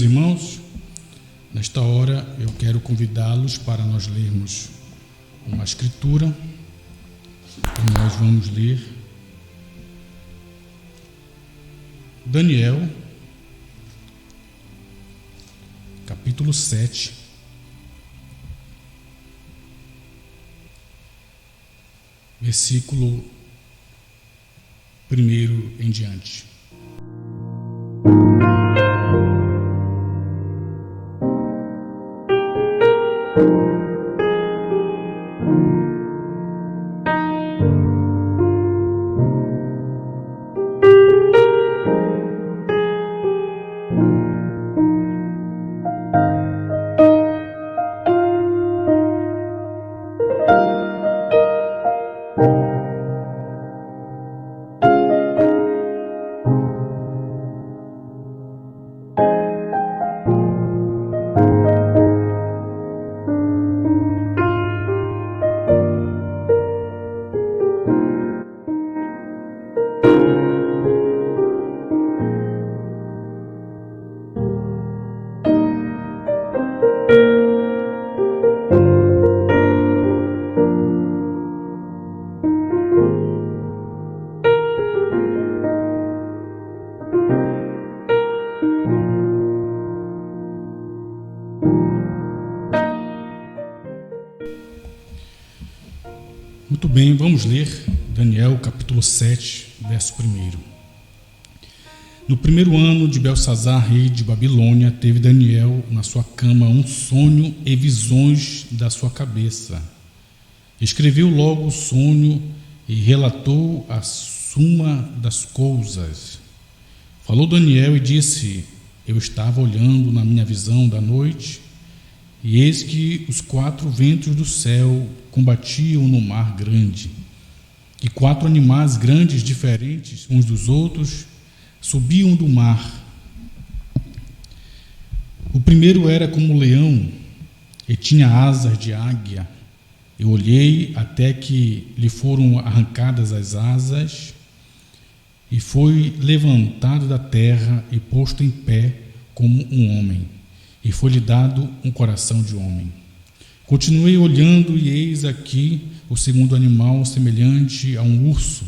meus irmãos, nesta hora eu quero convidá-los para nós lermos uma escritura e nós vamos ler Daniel, capítulo 7, versículo 1 em diante. Muito bem, vamos ler Daniel capítulo 7, verso 1. No primeiro ano de Belsazar, rei de Babilônia, teve Daniel na sua cama um sonho e visões da sua cabeça. Escreveu logo o sonho e relatou a suma das coisas. Falou Daniel e disse: eu estava olhando na minha visão da noite, e eis que os 4 ventos do céu combatiam no mar grande, e 4 animais grandes, diferentes uns dos outros, subiam do mar. O primeiro era como leão, e tinha asas de águia. Eu olhei até que lhe foram arrancadas as asas, e foi levantado da terra e posto em pé como um homem, e foi-lhe dado um coração de homem. Continuei olhando, e eis aqui o segundo animal, semelhante a um urso,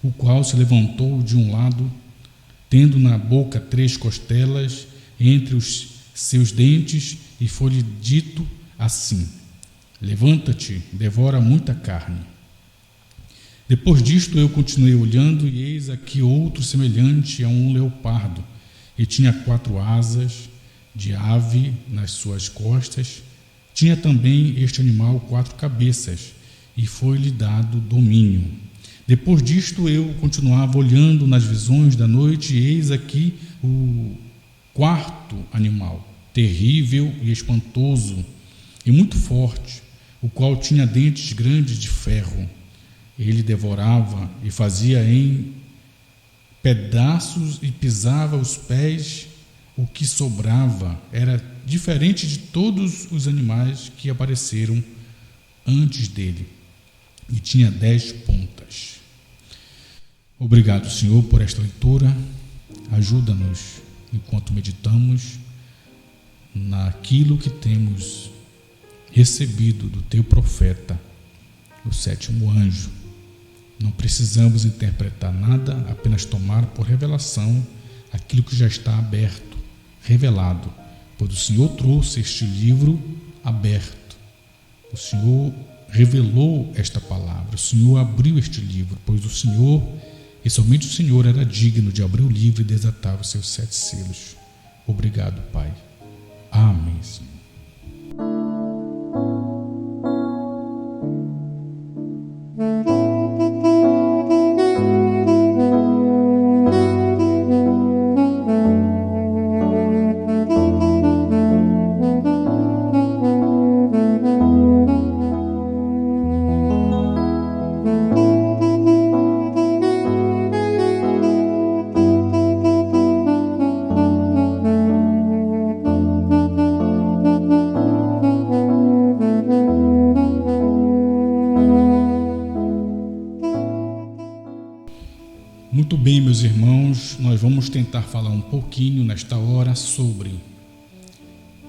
o qual se levantou de um lado, tendo na boca 3 costelas entre os seus dentes, e foi-lhe dito assim: levanta-te, devora muita carne. Depois disto eu continuei olhando, e eis aqui outro semelhante a um leopardo, e tinha 4 asas de ave nas suas costas. Tinha também este animal 4 cabeças, e foi-lhe dado domínio. Depois disto eu continuava olhando nas visões da noite, e eis aqui o 4º animal, terrível e espantoso, e muito forte, o qual tinha dentes grandes de ferro. Ele devorava e fazia em pedaços e pisava os pés. O que sobrava era diferente de todos os animais que apareceram antes dele, e tinha 10 pontas. Obrigado, Senhor, por esta leitura. Ajuda-nos enquanto meditamos naquilo que temos recebido do teu profeta, o 7º anjo. Não precisamos interpretar nada, apenas tomar por revelação aquilo que já está aberto, revelado, pois o Senhor trouxe este livro aberto. O Senhor revelou esta palavra, o Senhor abriu este livro, pois o Senhor, e somente o Senhor, era digno de abrir o livro e desatar os seus 7 selos. Obrigado, Pai. Amém, Senhor. Muito bem, meus irmãos, nós vamos tentar falar um pouquinho nesta hora sobre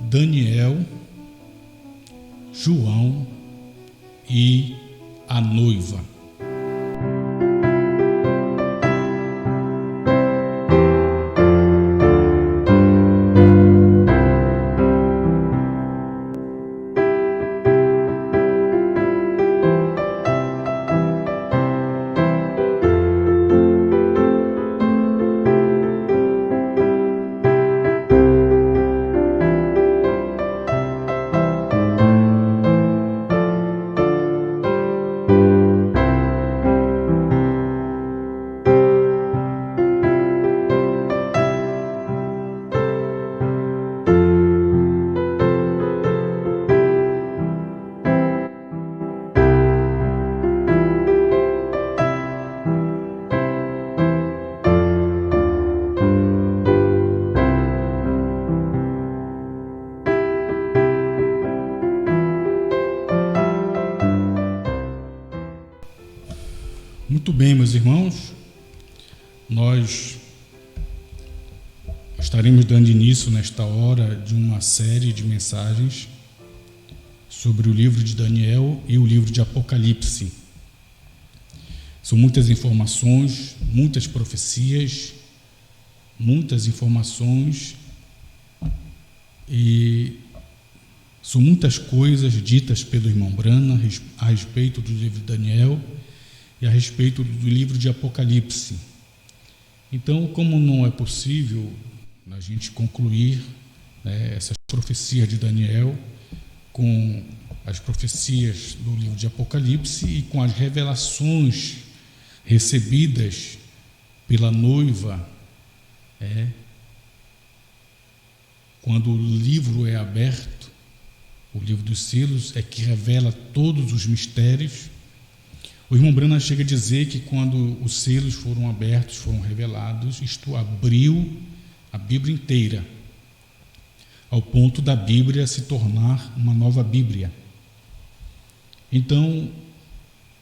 Daniel, João e a noiva. Muito bem, meus irmãos, nós estaremos dando início nesta hora de uma série de mensagens sobre o livro de Daniel e o livro de Apocalipse. São muitas informações, muitas profecias, muitas informações e são muitas coisas ditas pelo irmão Brana a respeito do livro de Daniel e a respeito do livro de Apocalipse. Então, como não é possível a gente concluir essas profecias de Daniel com as profecias do livro de Apocalipse e com as revelações recebidas pela noiva, quando o livro é aberto, o livro dos selos é que revela todos os mistérios. O irmão Brana chega a dizer que quando os selos foram abertos, foram revelados, isto abriu a Bíblia inteira, ao ponto da Bíblia se tornar uma nova Bíblia. Então,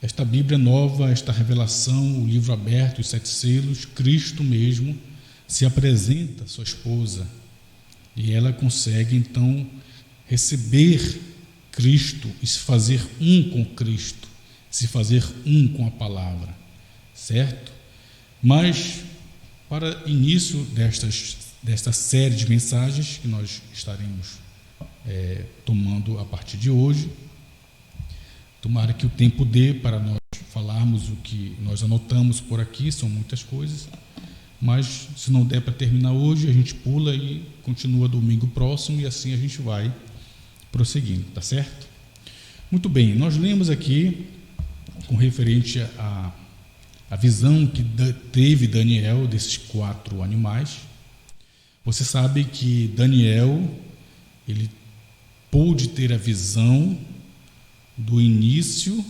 esta Bíblia nova, esta revelação, o livro aberto, os 7 selos, Cristo mesmo se apresenta à sua esposa e ela consegue então receber Cristo e se fazer um com Cristo, se fazer um com a palavra, certo? Mas, para início desta série de mensagens que nós estaremos tomando a partir de hoje, tomara que o tempo dê para nós falarmos o que nós anotamos por aqui, são muitas coisas, mas se não der para terminar hoje, a gente pula e continua domingo próximo e assim a gente vai prosseguindo, tá certo? Muito bem, nós lemos aqui com referente à visão que teve Daniel desses 4 animais. Você sabe que Daniel, ele pôde ter a visão do início,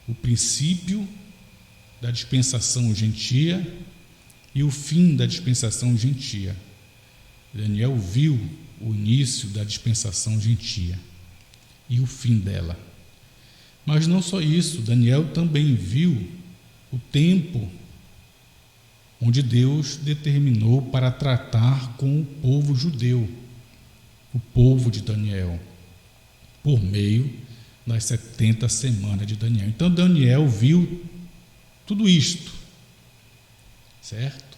o princípio da dispensação gentia e o fim da dispensação gentia. Daniel viu o início da dispensação gentia e o fim dela. Mas não só isso, Daniel também viu o tempo onde Deus determinou para tratar com o povo judeu, o povo de Daniel, por meio das 70 semanas de Daniel. Então Daniel viu tudo isto, certo?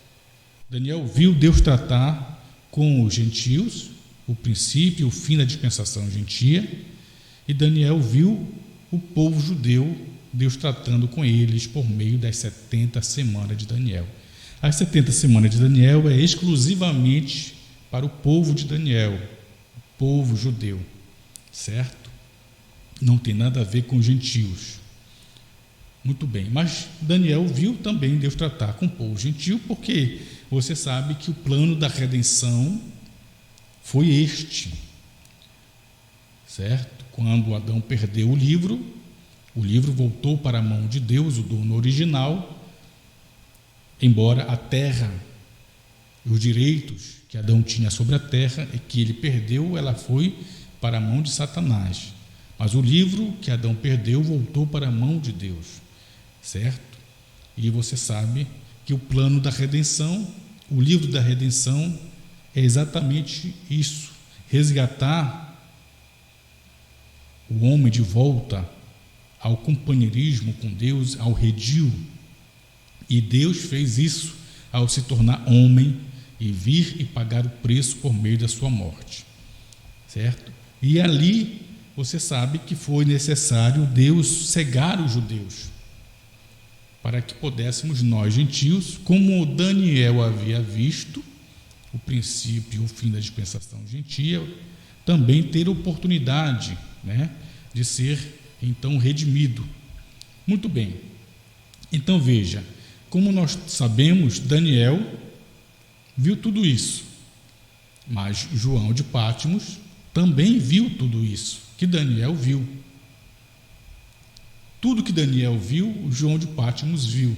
Daniel viu Deus tratar com os gentios, o princípio e o fim da dispensação gentia, e Daniel viu o povo judeu, Deus tratando com eles por meio das 70 semanas de Daniel. As 70 semanas de Daniel é exclusivamente para o povo de Daniel, o povo judeu, certo? Não tem nada a ver com gentios. Muito bem, mas Daniel viu também Deus tratar com o povo gentio, porque você sabe que o plano da redenção foi este, certo? Quando Adão perdeu o livro voltou para a mão de Deus, o dono original, embora a terra, os direitos que Adão tinha sobre a terra e que ele perdeu, ela foi para a mão de Satanás. Mas o livro que Adão perdeu voltou para a mão de Deus, certo? E você sabe que o plano da redenção, o livro da redenção, é exatamente isso: resgatar o homem de volta ao companheirismo com Deus, ao redil. E Deus fez isso ao se tornar homem e vir e pagar o preço por meio da sua morte, certo? E ali você sabe que foi necessário Deus cegar os judeus para que pudéssemos nós, gentios, como Daniel havia visto o princípio e o fim da dispensação gentia, também ter oportunidade, né, de ser então redimido. Muito bem. Então veja, como nós sabemos, Daniel viu tudo isso, mas João de Pátmos também viu tudo isso que Daniel viu. Tudo que Daniel viu, o João de Pátmos viu.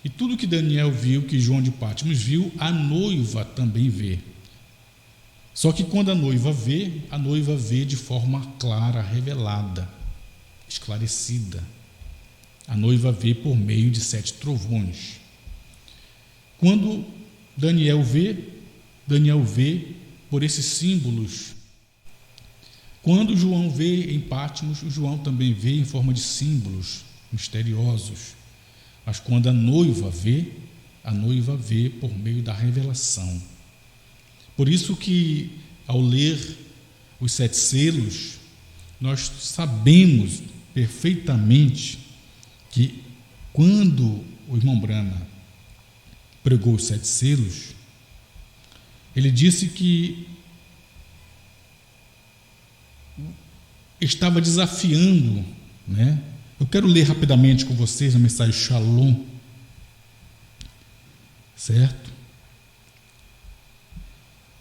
E tudo que Daniel viu, que João de Pátmos viu, a noiva também vê. Só que quando a noiva vê de forma clara, revelada, esclarecida. A noiva vê por meio de 7 trovões. Quando Daniel vê por esses símbolos. Quando João vê em Pátmos, o João também vê em forma de símbolos misteriosos. Mas quando a noiva vê por meio da revelação. Por isso que, ao ler os 7 selos, nós sabemos perfeitamente que quando o irmão Brana pregou os 7 selos, ele disse que estava desafiando, né? Eu quero ler rapidamente com vocês a mensagem Shalom, certo?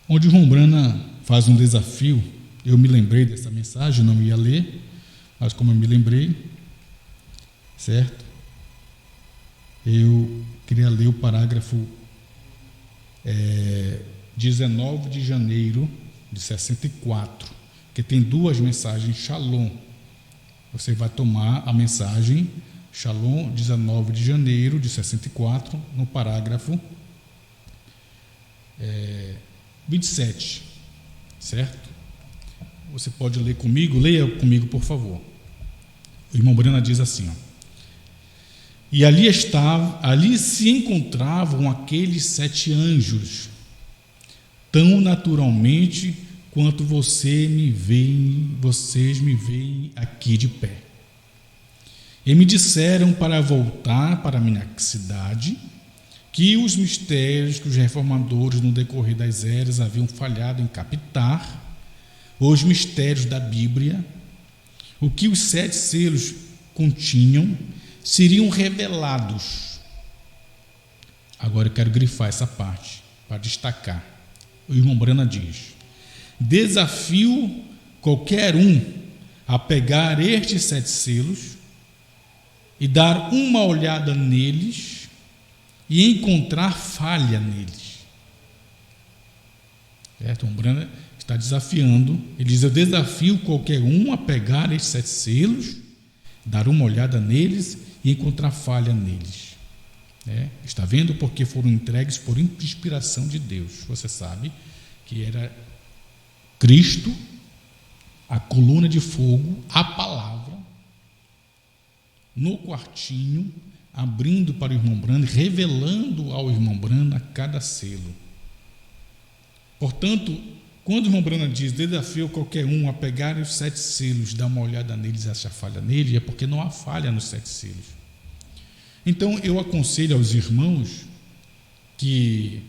Onde o irmão Brana faz um desafio. Eu me lembrei dessa mensagem, não ia ler, mas como eu me lembrei, certo? Eu queria ler o parágrafo 19 de janeiro de 64, que tem 2 mensagens Shalom. Você vai tomar a mensagem Shalom 19 de janeiro de 64, no parágrafo 27, certo? Você pode ler comigo? Leia comigo, por favor. O irmão Brana diz assim, ó: e ali se encontravam aqueles 7 anjos, tão naturalmente quanto vocês me veem aqui de pé. E me disseram para voltar para a minha cidade, que os mistérios que os reformadores no decorrer das eras haviam falhado em captar, os mistérios da Bíblia, o que os 7 selos continham, seriam revelados. Agora eu quero grifar essa parte para destacar. O irmão Brana diz: desafio qualquer um a pegar estes 7 selos e dar uma olhada neles e encontrar falha neles. Certo? O irmão Brana está desafiando. Ele diz: eu desafio qualquer um a pegar estes 7 selos, dar uma olhada neles e encontrar falha neles. Está vendo? Porque foram entregues por inspiração de Deus. Você sabe que era Cristo, a coluna de fogo, a palavra, no quartinho, abrindo para o irmão Brana, revelando ao irmão Brana cada selo. Portanto, quando o irmão Brana diz: desafio qualquer um a pegar os 7 selos, dar uma olhada neles e achar falha nele, é porque não há falha nos 7 selos. Então eu aconselho aos irmãos que,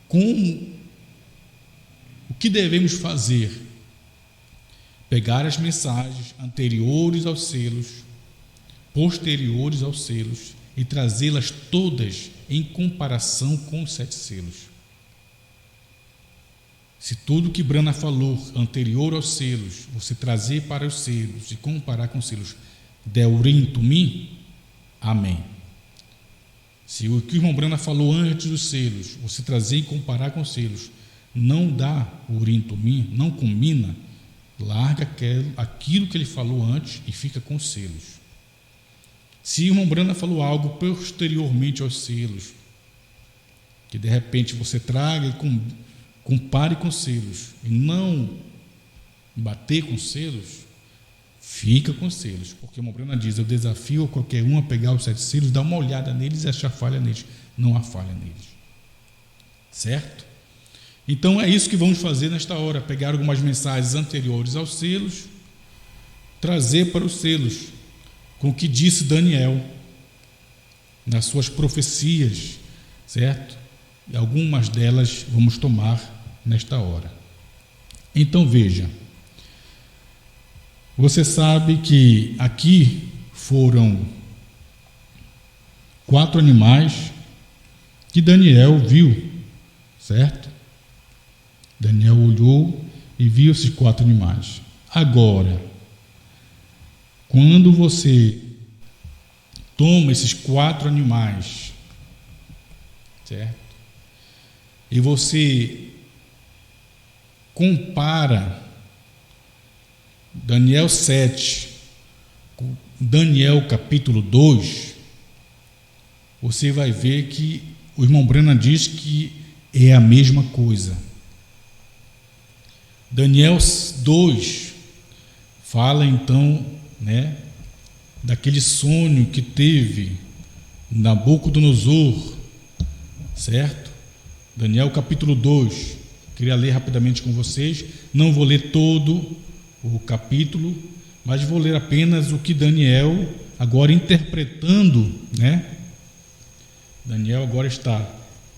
com o que devemos fazer, pegar as mensagens anteriores aos selos, posteriores aos selos, e trazê-las todas em comparação com os 7 selos. Se tudo que Brana falou anterior aos selos, você trazer para os selos e comparar com os selos, der urim tumim, amém. Se o que o irmão Brana falou antes dos selos, você trazer e comparar com os selos, não dá urim tumim, não combina, larga aquilo que ele falou antes e fica com os selos. Se o irmão Brana falou algo posteriormente aos selos, que de repente você traga e compare com selos e não bater com selos, fica com selos, porque Mombrana diz: eu desafio qualquer um a pegar os 7 selos, dar uma olhada neles e achar falha neles. Não há falha neles, certo? Então é isso que vamos fazer nesta hora: pegar algumas mensagens anteriores aos selos, trazer para os selos, com o que disse Daniel nas suas profecias, certo? E algumas delas vamos tomar nesta hora. Então veja, você sabe que aqui foram 4 animais que Daniel viu, certo? Daniel olhou e viu esses 4 animais. Agora, quando você toma esses 4 animais, certo? E você compara Daniel 7 com Daniel capítulo 2, você vai ver que o irmão Brana diz que é a mesma coisa. Daniel 2 fala então, daquele sonho que teve Nabucodonosor, certo? Daniel capítulo 2, queria ler rapidamente com vocês, não vou ler todo o capítulo, mas vou ler apenas o que Daniel, agora interpretando, Daniel agora está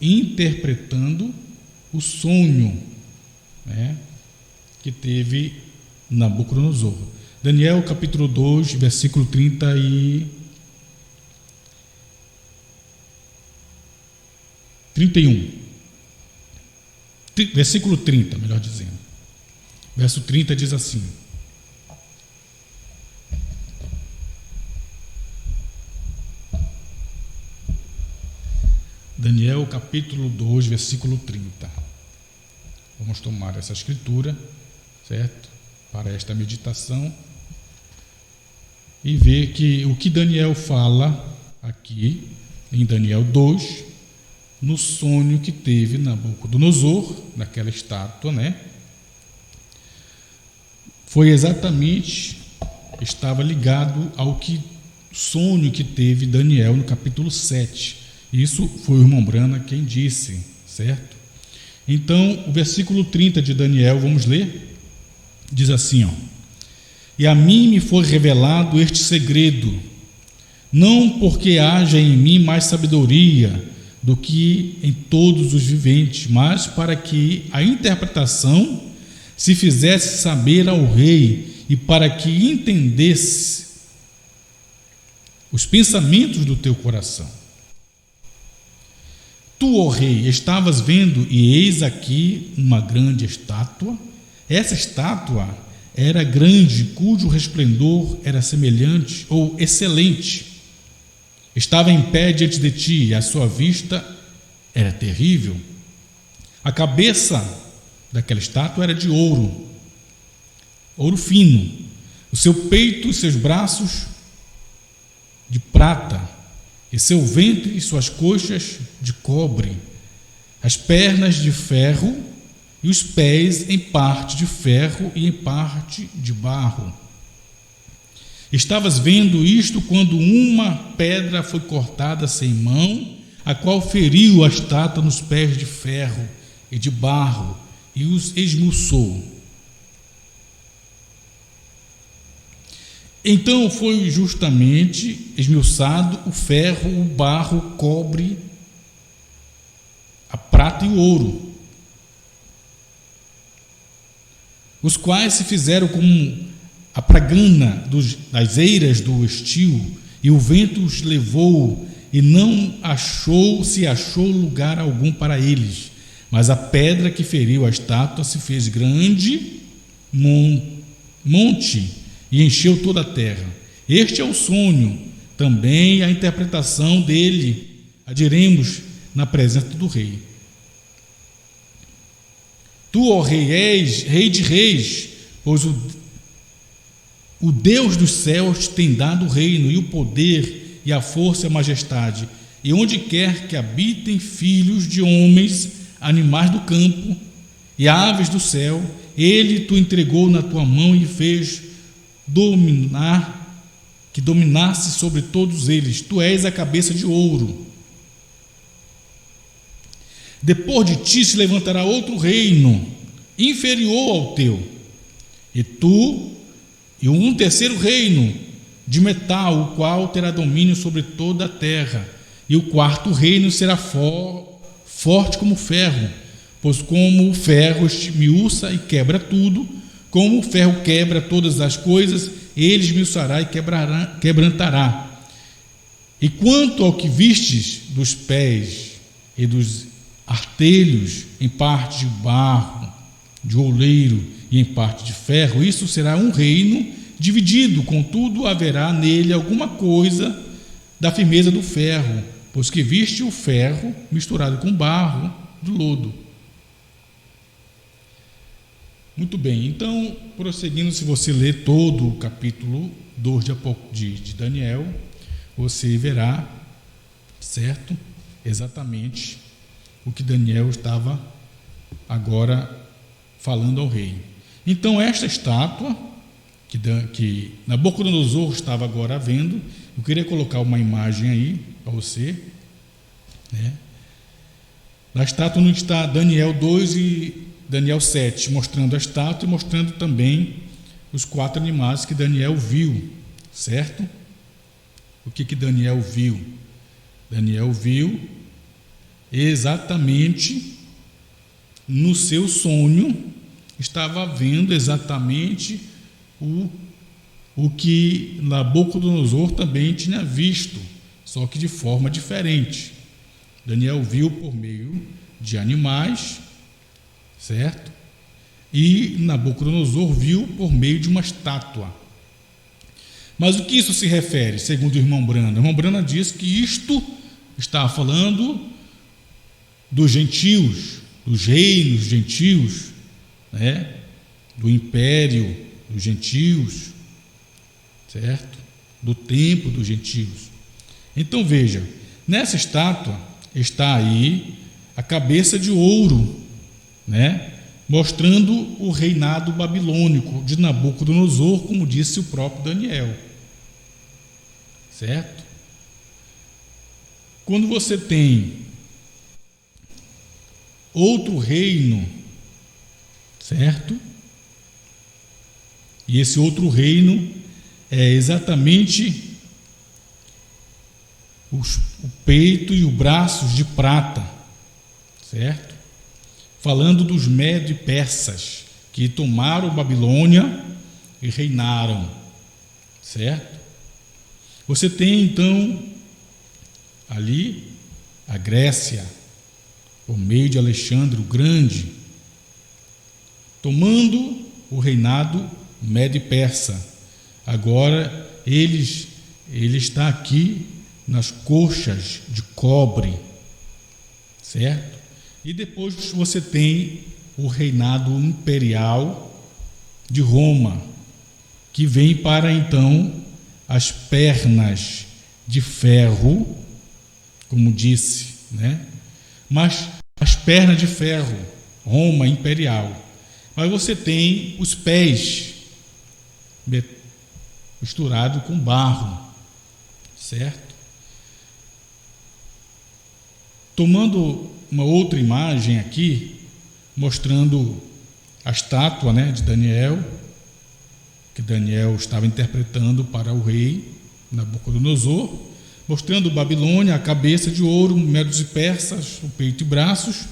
interpretando o sonho, que teve Nabucodonosor. Daniel capítulo 2, versículo 31. Versículo 30, melhor dizendo. Verso 30 diz assim: Daniel capítulo 2, versículo 30. Vamos tomar essa escritura, certo? Para esta meditação e ver que o que Daniel fala aqui em Daniel 2, no sonho que teve Nabucodonosor, naquela estátua, foi exatamente, estava ligado ao sonho que teve Daniel no capítulo 7. Isso foi o irmão Brana quem disse, certo? Então, o versículo 30 de Daniel, vamos ler, diz assim, e a mim me foi revelado este segredo, não porque haja em mim mais sabedoria do que em todos os viventes, mas para que a interpretação se fizesse saber ao rei e para que entendesse os pensamentos do teu coração. Tu, ó rei, estavas vendo, e eis aqui uma grande estátua. Essa estátua era grande, cujo resplendor era semelhante ou excelente. Estava em pé diante de ti, e a sua vista era terrível. A cabeça daquela estátua era de ouro fino, o seu peito e seus braços de prata, e seu ventre e suas coxas de cobre, as pernas de ferro e os pés em parte de ferro e em parte de barro. Estavas vendo isto quando uma pedra foi cortada sem mão, a qual feriu a estátua nos pés de ferro e de barro e os esmiuçou. Então foi justamente esmiuçado o ferro, o barro, o cobre, a prata e o ouro, os quais se fizeram como a pragana das eiras do estio, e o vento os levou, e não se achou lugar algum para eles. Mas a pedra que feriu a estátua se fez grande monte e encheu toda a terra. Este é o sonho, também a interpretação dele a diremos na presença do rei. Tu, ó rei, és rei de reis, pois o Deus dos céus tem dado o reino e o poder e a força e a majestade, e onde quer que habitem filhos de homens, animais do campo e aves do céu, ele tu entregou na tua mão e fez que dominasse sobre todos eles. Tu és a cabeça de ouro. Depois de ti se levantará outro reino, inferior ao teu, e um terceiro reino, de metal, o qual terá domínio sobre toda a terra. E o quarto reino será forte como ferro, pois como o ferro esmiuça e quebra tudo, como o ferro quebra todas as coisas, ele esmiuçará e quebrantará. E quanto ao que vistes dos pés e dos artelhos, em parte de barro, de oleiro e em parte de ferro, isso será um reino dividido, contudo haverá nele alguma coisa da firmeza do ferro, pois que viste o ferro misturado com barro do lodo. Muito bem, então, prosseguindo, se você ler todo o capítulo 2 de Daniel, você verá, certo, exatamente o que Daniel estava agora falando ao rei. Então, esta estátua que Nabucodonosor estava agora vendo, eu queria colocar uma imagem aí para você, né? Na estátua não está Daniel 2 e Daniel 7, mostrando a estátua e mostrando também os 4 animais que Daniel viu, certo? O que Daniel viu? Daniel viu exatamente no seu sonho, estava vendo exatamente o que Nabucodonosor também tinha visto, só que de forma diferente. Daniel viu por meio de animais, certo? E Nabucodonosor viu por meio de uma estátua. Mas o que isso se refere, segundo o irmão Brana? O irmão Brana diz que isto está falando dos gentios, dos reinos gentios, né? Do império dos gentios, certo? Do templo dos gentios. Então veja, nessa estátua está aí a cabeça de ouro, né? Mostrando o reinado babilônico de Nabucodonosor, como disse o próprio Daniel, certo? Quando você tem outro reino, certo? E esse outro reino é exatamente o peito e os braços de prata, certo? Falando dos Medo e Persas, que tomaram Babilônia e reinaram, certo? Você tem então ali a Grécia, por meio de Alexandre o Grande, tomando o reinado Medo e Persa. Agora ele está aqui nas coxas de cobre, certo? E depois você tem o reinado imperial de Roma, que vem para então as pernas de ferro, como disse, né? Mas as pernas de ferro, Roma imperial. Mas você tem os pés misturado com barro, certo? Tomando uma outra imagem aqui, mostrando a estátua, né, de Daniel, que Daniel estava interpretando para o rei Nabucodonosor, mostrando Babilônia, a cabeça de ouro, Medos e Persas, o peito e braços,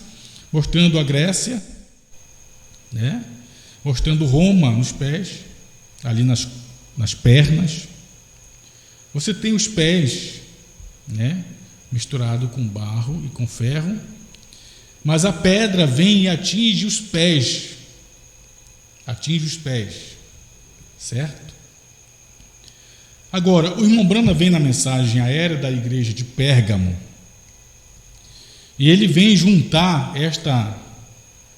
mostrando a Grécia, né, mostrando Roma nos pés, ali nas pernas. Você tem os pés, né, misturado com barro e com ferro, mas a pedra vem e atinge os pés, certo? Agora, o irmão Brana vem na mensagem aérea da igreja de Pérgamo, e ele vem juntar esta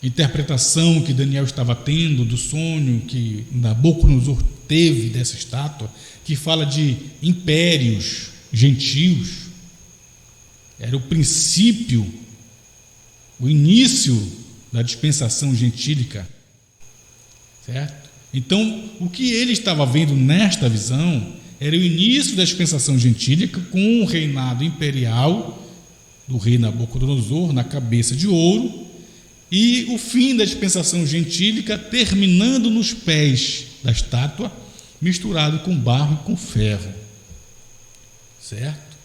interpretação que Daniel estava tendo do sonho que Nabucodonosor teve dessa estátua, que fala de impérios gentios, era o princípio, o início da dispensação gentílica, certo? Então, o que ele estava vendo nesta visão era o início da dispensação gentílica, com o reinado imperial do rei Nabucodonosor na cabeça de ouro, e o fim da dispensação gentílica terminando nos pés da estátua, misturado com barro e com ferro, certo?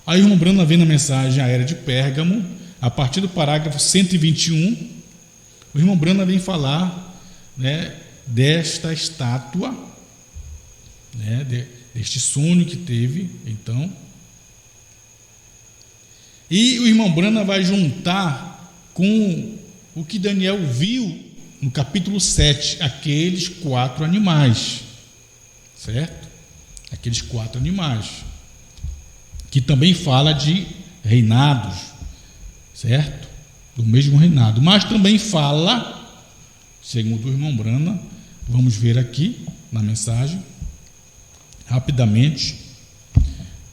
Aí o irmão Brana vem na mensagem à era de Pérgamo, a partir do parágrafo 121, o irmão Brana vem falar, né, desta estátua, né, deste sonho que teve, então. E o irmão Brana vai juntar com o que Daniel viu no capítulo 7, aqueles 4 animais, certo? Aqueles 4 animais, que também fala de reinados, certo? Do mesmo reinado, mas também fala, segundo o irmão Brana, vamos ver aqui na mensagem, rapidamente,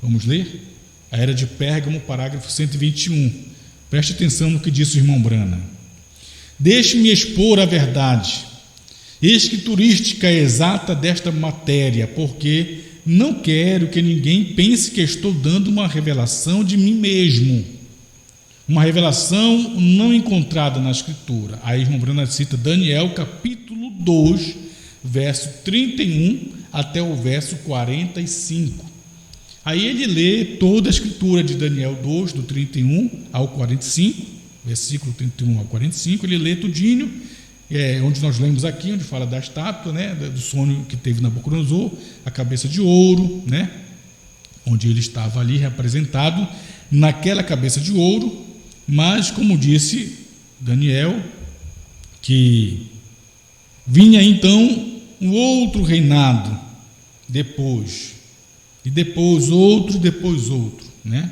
vamos ler? A era de Pérgamo, parágrafo 121. Preste atenção no que disse o irmão Brana. Deixe-me expor a verdade escriturística exata desta matéria, porque não quero que ninguém pense que estou dando uma revelação de mim mesmo, uma revelação não encontrada na Escritura. Aí o irmão Brana cita Daniel, capítulo 2, verso 31 até o verso 45. Aí ele lê toda a escritura de Daniel 2, do 31 ao 45, versículo 31 ao 45, ele lê tudinho, onde nós lemos aqui, onde fala da estátua, né, do sonho que teve Nabucodonosor, a cabeça de ouro, né, onde ele estava ali representado naquela cabeça de ouro, mas, como disse Daniel, que vinha então um outro reinado depois, e depois outro, né?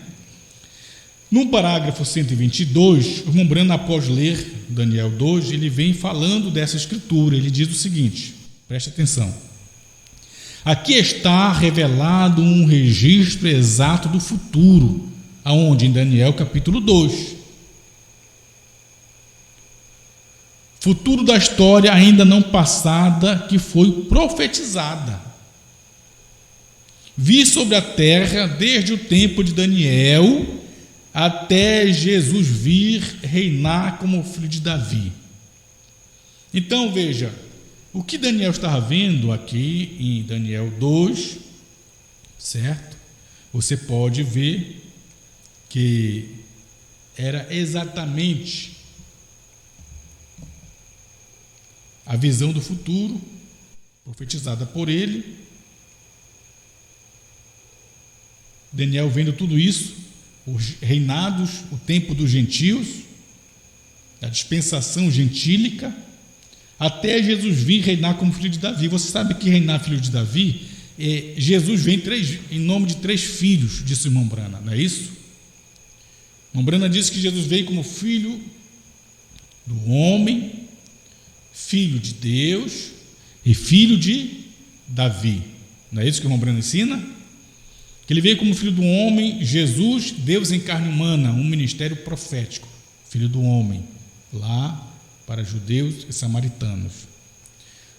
No parágrafo 122, o irmão Brana, após ler Daniel 2, ele vem falando dessa escritura, ele diz o seguinte, preste atenção: aqui está revelado um registro exato do futuro, aonde em Daniel capítulo 2, futuro da história ainda não passada, que foi profetizada. Vi sobre a terra desde o tempo de Daniel até Jesus vir reinar como filho de Davi. Então veja, o que Daniel estava vendo aqui em Daniel 2, certo? Você pode ver que era exatamente a visão do futuro profetizada por ele. Daniel vendo tudo isso, os reinados, o tempo dos gentios, a dispensação gentílica, até Jesus vir reinar como filho de Davi. Você sabe que reinar filho de Davi, Jesus vem em nome de 3 filhos, disse o irmão Brana, não é isso? O irmão Brana disse que Jesus veio como filho do homem, filho de Deus e filho de Davi. Não é isso que o irmão Brana ensina? Que ele veio como filho do homem, Jesus, Deus em carne humana, um ministério profético, filho do homem, lá para judeus e samaritanos.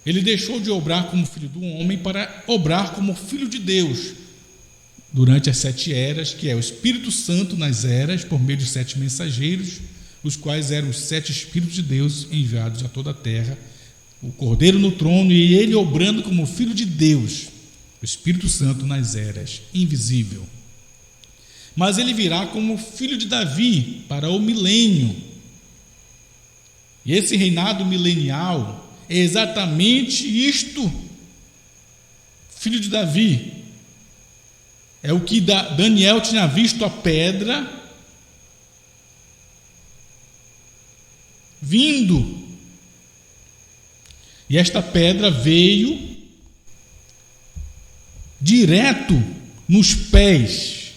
Ele deixou de obrar como filho do homem para obrar como filho de Deus durante as 7 eras, que é o Espírito Santo nas eras, por meio de 7 mensageiros, os quais eram os 7 Espíritos de Deus enviados a toda a terra, o Cordeiro no trono e ele obrando como filho de Deus, o Espírito Santo nas eras, invisível. Mas ele virá como filho de Davi para o milênio. E esse reinado milenial é exatamente isto. Filho de Davi. É o que Daniel tinha visto a pedra vindo. E esta pedra veio direto nos pés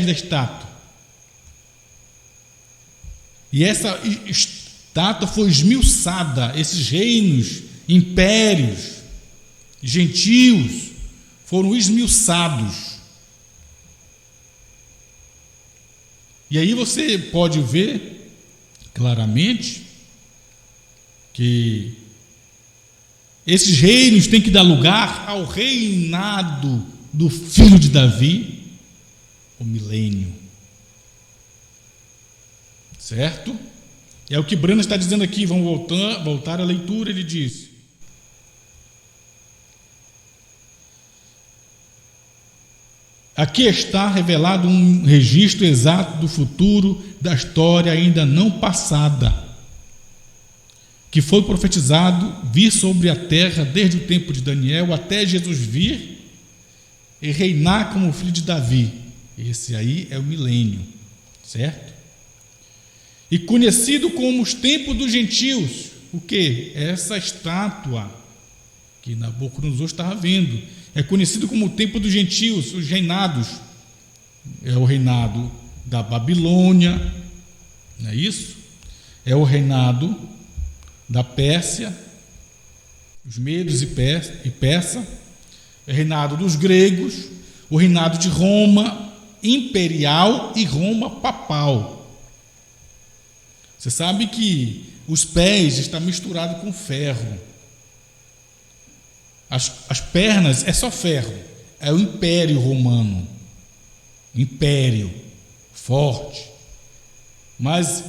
da estátua. E essa estátua foi esmiuçada, esses reinos, impérios, gentios, foram esmiuçados E aí você pode ver claramente que esses reinos têm que dar lugar ao reinado do filho de Davi, o milênio. Certo? É o que Brana está dizendo aqui. Vamos voltar à leitura. Ele diz: aqui está revelado um registro exato do futuro da história ainda não passada, que foi profetizado vir sobre a terra desde o tempo de Daniel até Jesus vir e reinar como filho de Davi. Esse aí é o milênio, certo? E conhecido como os tempos dos gentios. O que? Essa estátua que Nabucodonosor estava vendo é conhecido como o tempo dos gentios, os reinados. É o reinado da Babilônia, não é isso? É o reinado da Pérsia, os medos e persa, o reinado dos gregos, o reinado de Roma imperial e Roma papal. Você sabe que os pés estão misturados com ferro. As pernas é só ferro. É o Império Romano. Império forte. Mas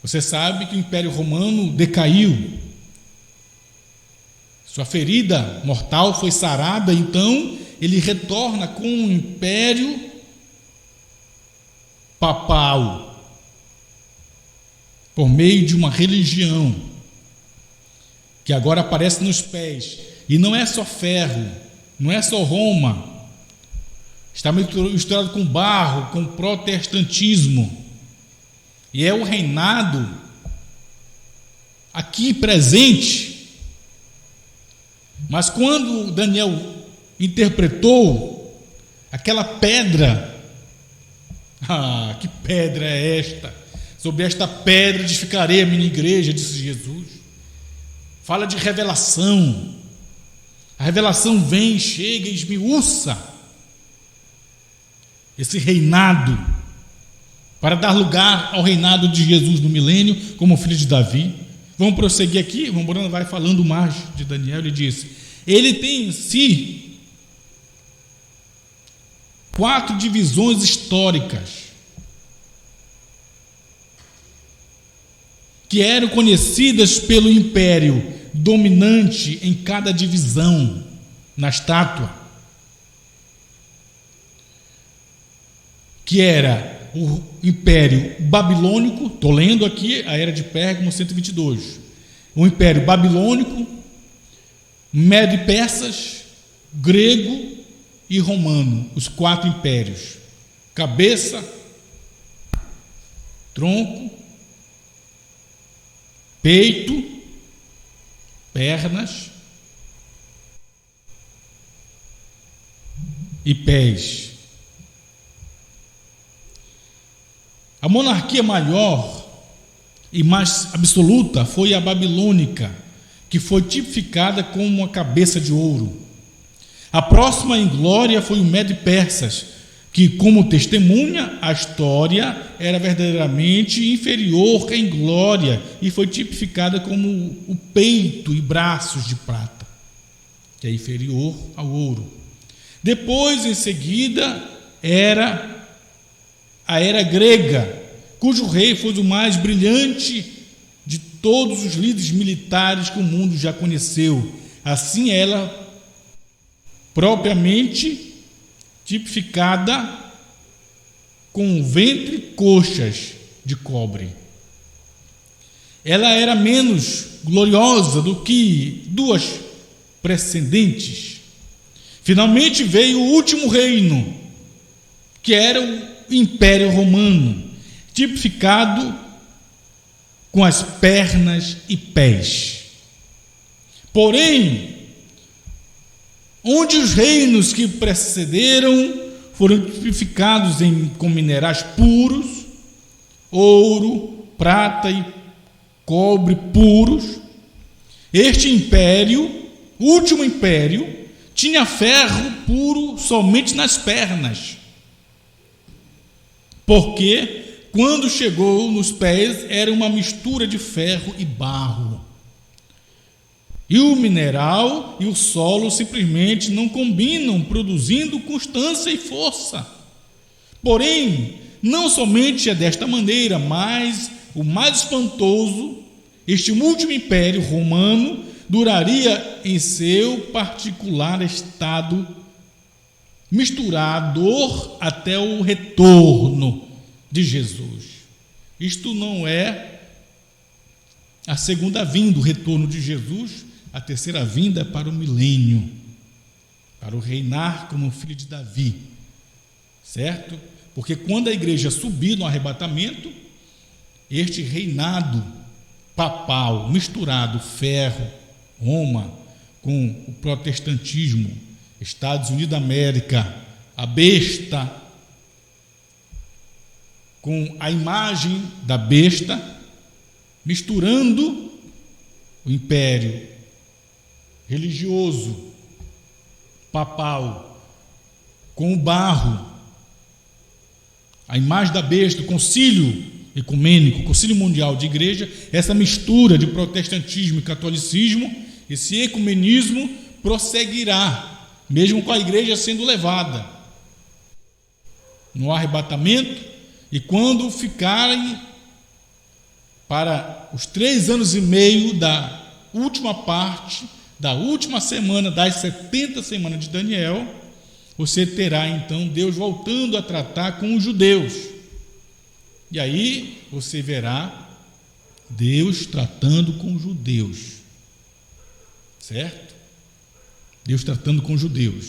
você sabe que o Império Romano decaiu. Sua ferida mortal foi sarada, então ele retorna com um império papal, por meio de uma religião que agora aparece nos pés. E não é só ferro, não é só Roma. Está misturado com barro, com protestantismo. E é o reinado aqui presente. Mas quando Daniel interpretou aquela pedra, que pedra é esta? Sobre esta pedra edificarei a minha igreja, disse Jesus. Fala de revelação. A revelação vem, chega e esmiuça esse reinado para dar lugar ao reinado de Jesus no milênio como filho de Davi. Vamos prosseguir aqui. Vamos vai falando mais de Daniel. Ele diz: ele tem em si 4 divisões históricas que eram conhecidas pelo império dominante em cada divisão na estátua, que era o Império Babilônico. Estou lendo aqui a Era de Pérgamo 122. O Império Babilônico, Medo e Persas, Grego e Romano, os 4 impérios: cabeça, tronco, peito, pernas e pés. A monarquia maior e mais absoluta foi a babilônica, que foi tipificada como uma cabeça de ouro. A próxima em glória foi o Medo e Persas, que, como testemunha, a história era verdadeiramente inferior em glória e foi tipificada como o peito e braços de prata, que é inferior ao ouro. Depois, em seguida, era a era grega, cujo rei foi o mais brilhante de todos os líderes militares que o mundo já conheceu. Assim, ela propriamente tipificada com ventre e coxas de cobre. Ela era menos gloriosa do que 2 precedentes. Finalmente veio o último reino, que era o Império Romano, tipificado com as pernas e pés. Porém, onde os reinos que precederam foram tipificados com minerais puros, ouro, prata e cobre puros, este império, o último império, tinha ferro puro somente nas pernas. Porque quando chegou nos pés, era uma mistura de ferro e barro. E o mineral e o solo simplesmente não combinam, produzindo constância e força. Porém, não somente é desta maneira, mas o mais espantoso, este último império romano duraria em seu particular estado misturador até o retorno de Jesus. Isto não é a segunda vinda, o retorno de Jesus. A terceira vinda é para o milênio, para o reinar como filho de Davi, certo? Porque quando a igreja subir no arrebatamento, este reinado papal, misturado, ferro, Roma, com o protestantismo, Estados Unidos da América, a besta, com a imagem da besta, misturando o império religioso, papal, com o barro, a imagem da besta, o concílio ecumênico, o concílio mundial de igreja, essa mistura de protestantismo e catolicismo, esse ecumenismo prosseguirá, mesmo com a igreja sendo levada no arrebatamento, e quando ficarem para os 3 anos e meio da última parte, da última semana das 70 semanas de Daniel, você terá então Deus voltando a tratar com os judeus. E aí você verá Deus tratando com os judeus, certo? Deus tratando com os judeus.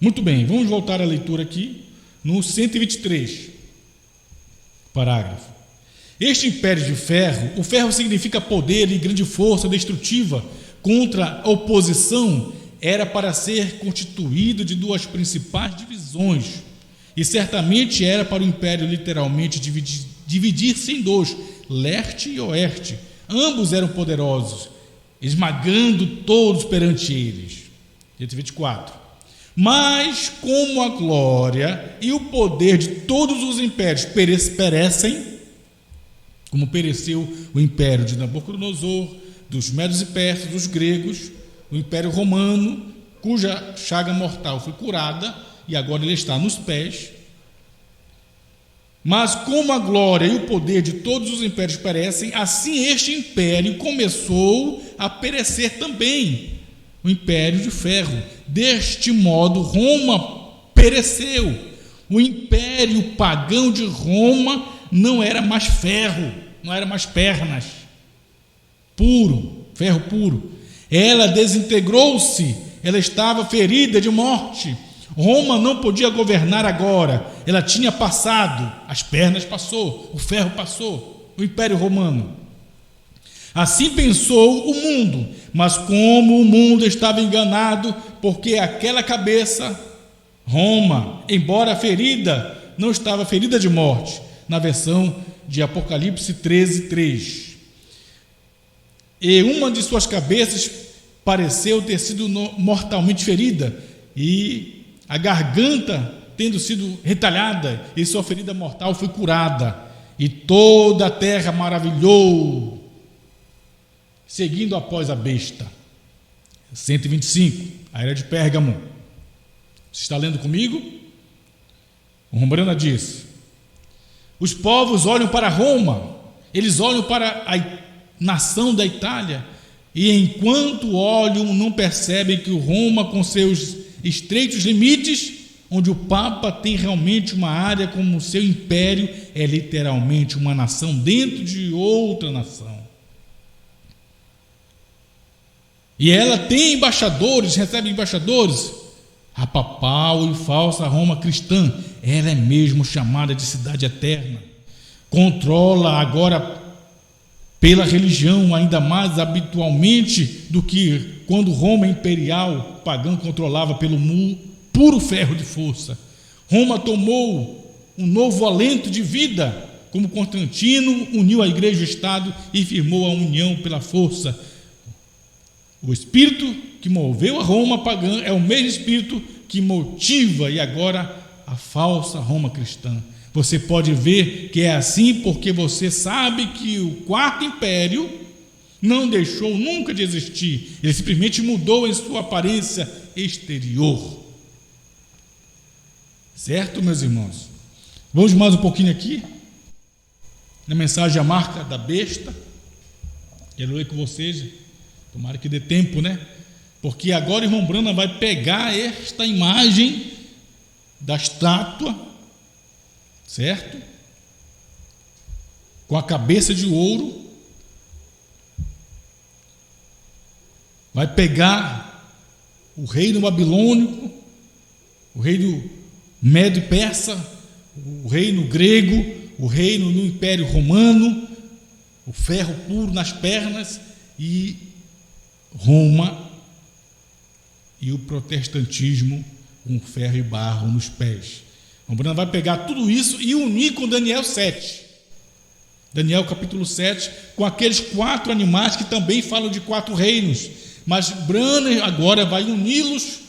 Muito bem, vamos voltar à leitura aqui no 123, parágrafo. Este império de ferro, o ferro significa poder e grande força destrutiva contra a oposição, era para ser constituído de 2 principais divisões, e certamente era para o império literalmente dividir-se em 2, leste e oeste. Ambos eram poderosos, esmagando todos perante eles. 124. Mas como a glória e o poder de todos os impérios perecem, como pereceu o império de Nabucodonosor, dos medos e persas, dos gregos, o império romano, cuja chaga mortal foi curada, e agora ele está nos pés. Mas como a glória e o poder de todos os impérios perecem, assim este império começou a perecer também, o império de ferro. Deste modo, Roma pereceu. O império pagão de Roma não era mais ferro, não era mais pernas, puro, ferro puro. Ela desintegrou-se, ela estava ferida de morte. Roma não podia governar agora, ela tinha passado, as pernas passou, o ferro passou, o Império Romano. Assim pensou o mundo, mas como o mundo estava enganado, porque aquela cabeça, Roma, embora ferida, não estava ferida de morte, na versão de Apocalipse 13:3. E uma de suas cabeças pareceu ter sido mortalmente ferida, e a garganta tendo sido retalhada, e sua ferida mortal foi curada, e toda a terra maravilhou, seguindo após a besta. 125, a era de Pérgamo. Você está lendo comigo? O Rombrana diz: os povos olham para Roma, eles olham para a nação da Itália, e enquanto olham, não percebem que o Roma, com seus estreitos limites, onde o Papa tem realmente uma área como seu império, é literalmente uma nação dentro de outra nação. E ela tem embaixadores, recebe embaixadores. A papal e falsa Roma cristã, ela é mesmo chamada de cidade eterna. Controla agora pela religião ainda mais habitualmente do que quando Roma imperial pagã controlava pelo puro ferro de força. Roma tomou um novo alento de vida, como Constantino uniu a igreja e o Estado e firmou a união pela força. O espírito que moveu a Roma pagã é o mesmo espírito que motiva e agora a falsa Roma cristã. Você pode ver que é assim porque você sabe que o quarto império não deixou nunca de existir. Ele simplesmente mudou em sua aparência exterior. Certo, meus irmãos? Vamos mais um pouquinho aqui. Na mensagem A Marca da Besta. Quero ler com vocês. Tomara que dê tempo, né? Porque agora o irmão Brana vai pegar esta imagem da estátua, certo? Com a cabeça de ouro. Vai pegar o reino babilônico, o reino Médio-Persa, o reino grego, o reino no Império Romano, o ferro puro nas pernas, e Roma e o protestantismo com ferro e barro nos pés. O Bruno vai pegar tudo isso e unir com Daniel 7. Daniel capítulo 7, com aqueles 4 animais que também falam de 4 reinos. Mas Branham agora vai uni-los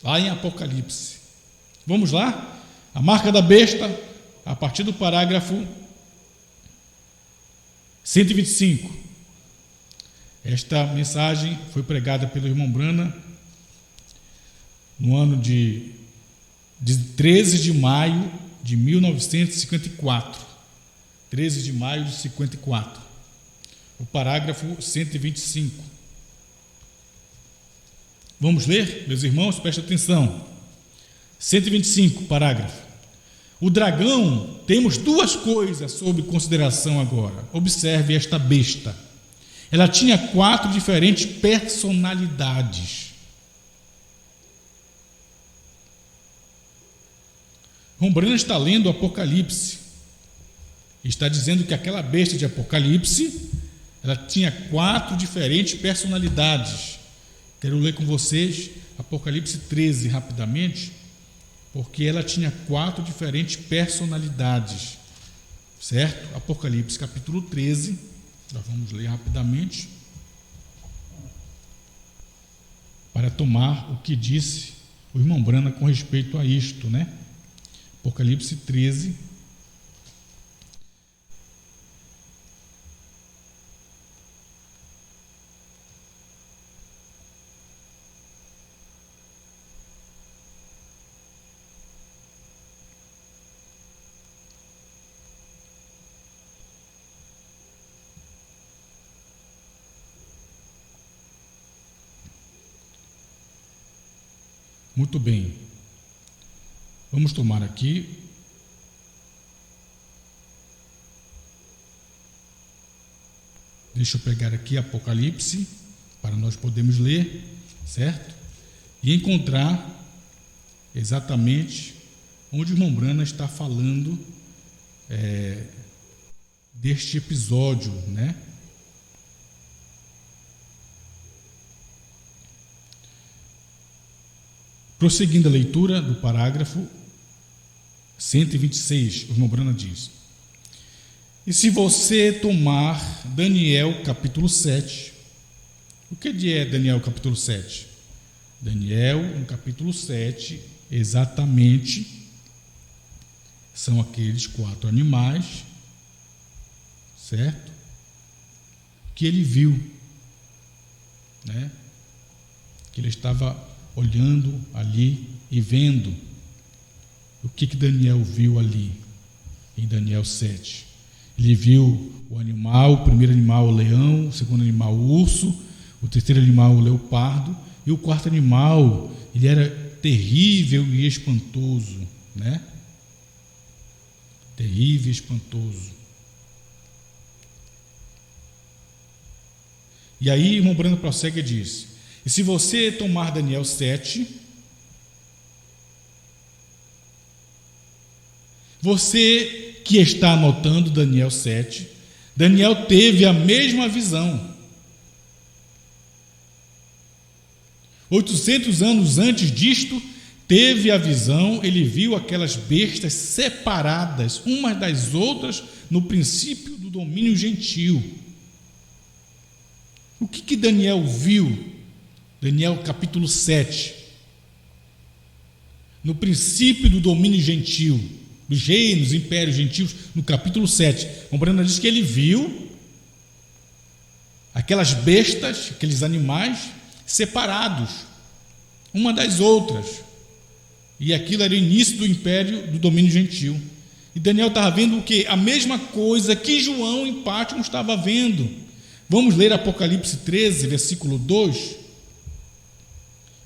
lá em Apocalipse. Vamos lá? A marca da besta, a partir do parágrafo 125. Esta mensagem foi pregada pelo irmão Branham no ano de 13 de maio de 1954. 13 de maio de 54. O parágrafo 125. Vamos ler, meus irmãos? Prestem atenção. 125, parágrafo. O dragão, temos 2 coisas sob consideração agora. Observe esta besta. Ela tinha 4 diferentes personalidades. Rombrana está lendo o Apocalipse. Está dizendo que aquela besta de Apocalipse, ela tinha 4 diferentes personalidades. Quero ler com vocês Apocalipse 13 rapidamente, porque ela tinha 4 diferentes personalidades, certo? Apocalipse capítulo 13, nós vamos ler rapidamente, para tomar o que disse o irmão Brana com respeito a isto, né? Apocalipse 13, muito bem, vamos tomar aqui deixa eu pegar aqui Apocalipse para nós podermos ler, certo? E encontrar exatamente onde o irmão Brana está falando deste episódio, né? Prosseguindo a leitura do parágrafo 126, o irmão Brana diz: e se você tomar Daniel capítulo 7, o que é Daniel capítulo 7? Daniel, no capítulo 7, exatamente, são aqueles 4 animais, certo? Que ele viu, né? Que ele estava olhando ali e vendo. O que Daniel viu ali em Daniel 7? Ele viu o animal, o primeiro animal o leão, o segundo animal o urso, o terceiro animal o leopardo, e o quarto animal, ele era terrível e espantoso, né? Terrível e espantoso. E aí, irmão Brando prossegue e diz: e se você tomar Daniel 7, você que está anotando Daniel 7, Daniel teve a mesma visão. 800 anos antes disto, teve a visão, ele viu aquelas bestas separadas umas das outras no princípio do domínio gentil. O que Daniel viu? Daniel capítulo 7, no princípio do domínio gentil, dos reinos, impérios gentios, no capítulo 7. Rombrana diz que ele viu aquelas bestas, aqueles animais separados, uma das outras. E aquilo era o início do império, do domínio gentil. E Daniel estava vendo o quê? A mesma coisa que João em Patmos estava vendo. Vamos ler Apocalipse 13, versículo 2.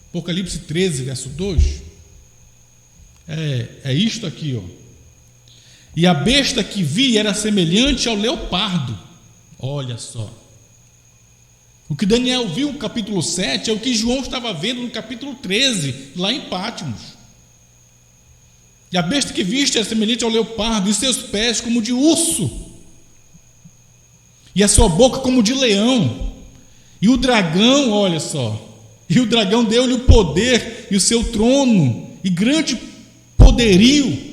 Apocalipse 13, verso 2. É isto aqui, ó. E a besta que vi era semelhante ao leopardo. Olha só. O que Daniel viu no capítulo 7 é o que João estava vendo no capítulo 13, lá em Patmos. E a besta que viste era semelhante ao leopardo, e seus pés como de urso, e a sua boca como de leão. E o dragão, olha só, e o dragão deu-lhe o poder e o seu trono, e grande poderio.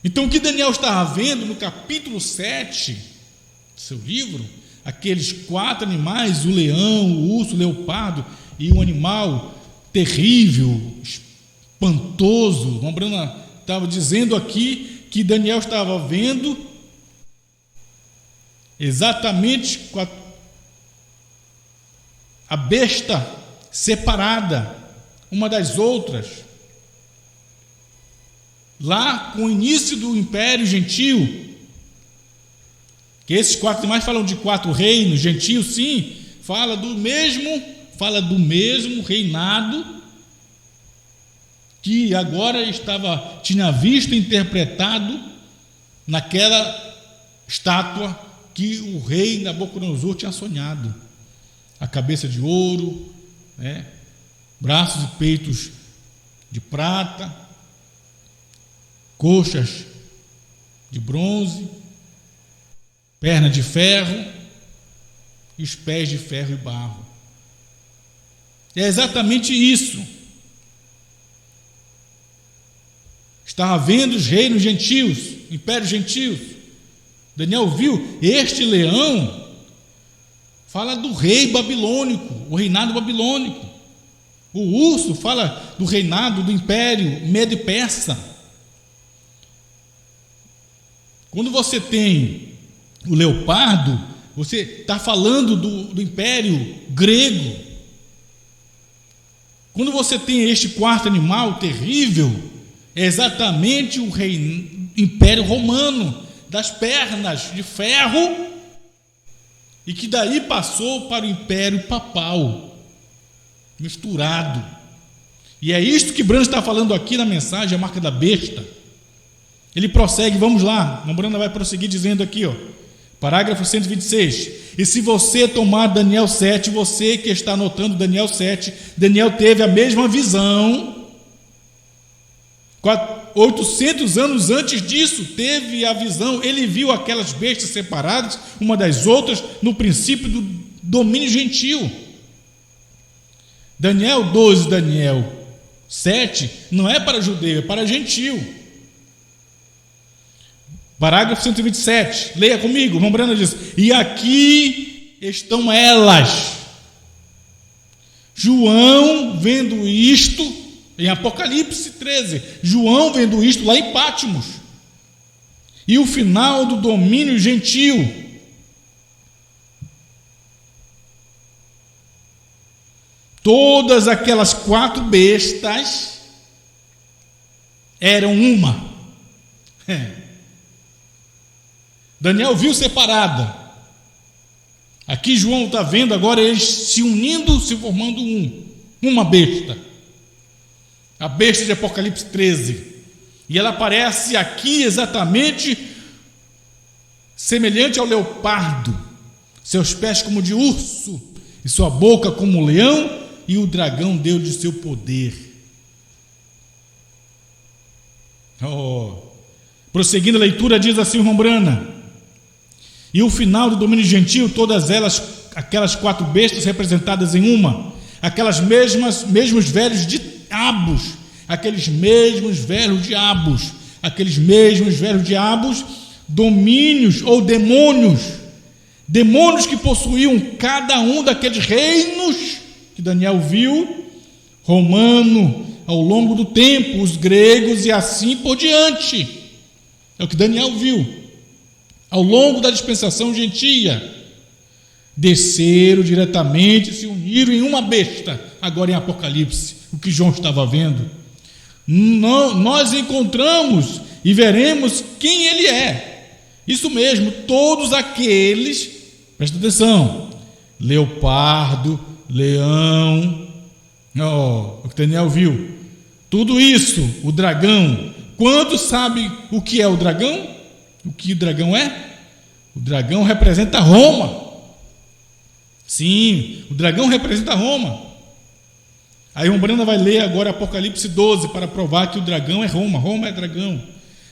Então o que Daniel estava vendo no capítulo 7 do seu livro, aqueles 4 animais, o leão, o urso, o leopardo e um animal terrível, espantoso. Rombrana estava dizendo aqui que Daniel estava vendo exatamente com a besta separada uma das outras, lá com o início do império gentil, que esses 4 animais falam de 4 reinos gentios, sim, fala do mesmo reinado que agora tinha visto e interpretado naquela estátua que o rei Nabucodonosor tinha sonhado. A cabeça de ouro, né? Braços e peitos de prata, coxas de bronze, perna de ferro e os pés de ferro e barro. É exatamente isso. Estava vendo os reinos gentios, impérios gentios. Daniel viu este leão, fala do rei babilônico, o reinado babilônico. O urso fala do reinado do império Medo-Persa. Quando você tem o leopardo, você está falando do império grego. Quando você tem este 4º animal terrível, é exatamente o império romano, das pernas de ferro, e que daí passou para o império papal, misturado. E é isto que Branham está falando aqui na mensagem, a marca da besta. Ele prossegue, vamos lá, o Branham vai prosseguir dizendo aqui, ó, parágrafo 126. E se você tomar Daniel 7, você que está anotando Daniel 7, Daniel teve a mesma visão. 800 anos antes disso, teve a visão. Ele viu aquelas bestas separadas, uma das outras, no princípio do domínio gentil. Daniel 12, Daniel 7, não é para judeu, é para gentil. Parágrafo 127, leia comigo. Rombrana diz: e aqui estão elas. João vendo isto, em Apocalipse 13, João vendo isto lá em Patmos, e o final do domínio gentil. Todas aquelas 4 bestas eram uma. Daniel viu separada. Aqui João está vendo agora eles se unindo, se formando uma besta. A besta de Apocalipse 13. E ela aparece aqui exatamente semelhante ao leopardo, seus pés como de urso, e sua boca como leão, e o dragão deu de seu poder. Prosseguindo a leitura, diz assim Rombrana: e o final do domínio gentil, todas elas, aquelas 4 bestas representadas em uma, aquelas mesmos velhos diabos, aqueles mesmos velhos diabos, domínios ou demônios que possuíam cada um daqueles reinos que Daniel viu, romano, ao longo do tempo, os gregos e assim por diante. É o que Daniel viu. Ao longo da dispensação gentia, desceram diretamente, se uniram em uma besta, agora em Apocalipse, o que João estava vendo. Nós encontramos e veremos quem ele é. Isso mesmo, todos aqueles, presta atenção, leopardo, leão, o que Daniel viu, tudo isso, o dragão. Quantos sabem o que é o dragão? O que o dragão é? O dragão representa Roma. Sim, o dragão representa Roma. A irmã Brenda vai ler agora Apocalipse 12 para provar que o dragão é Roma. Roma é dragão.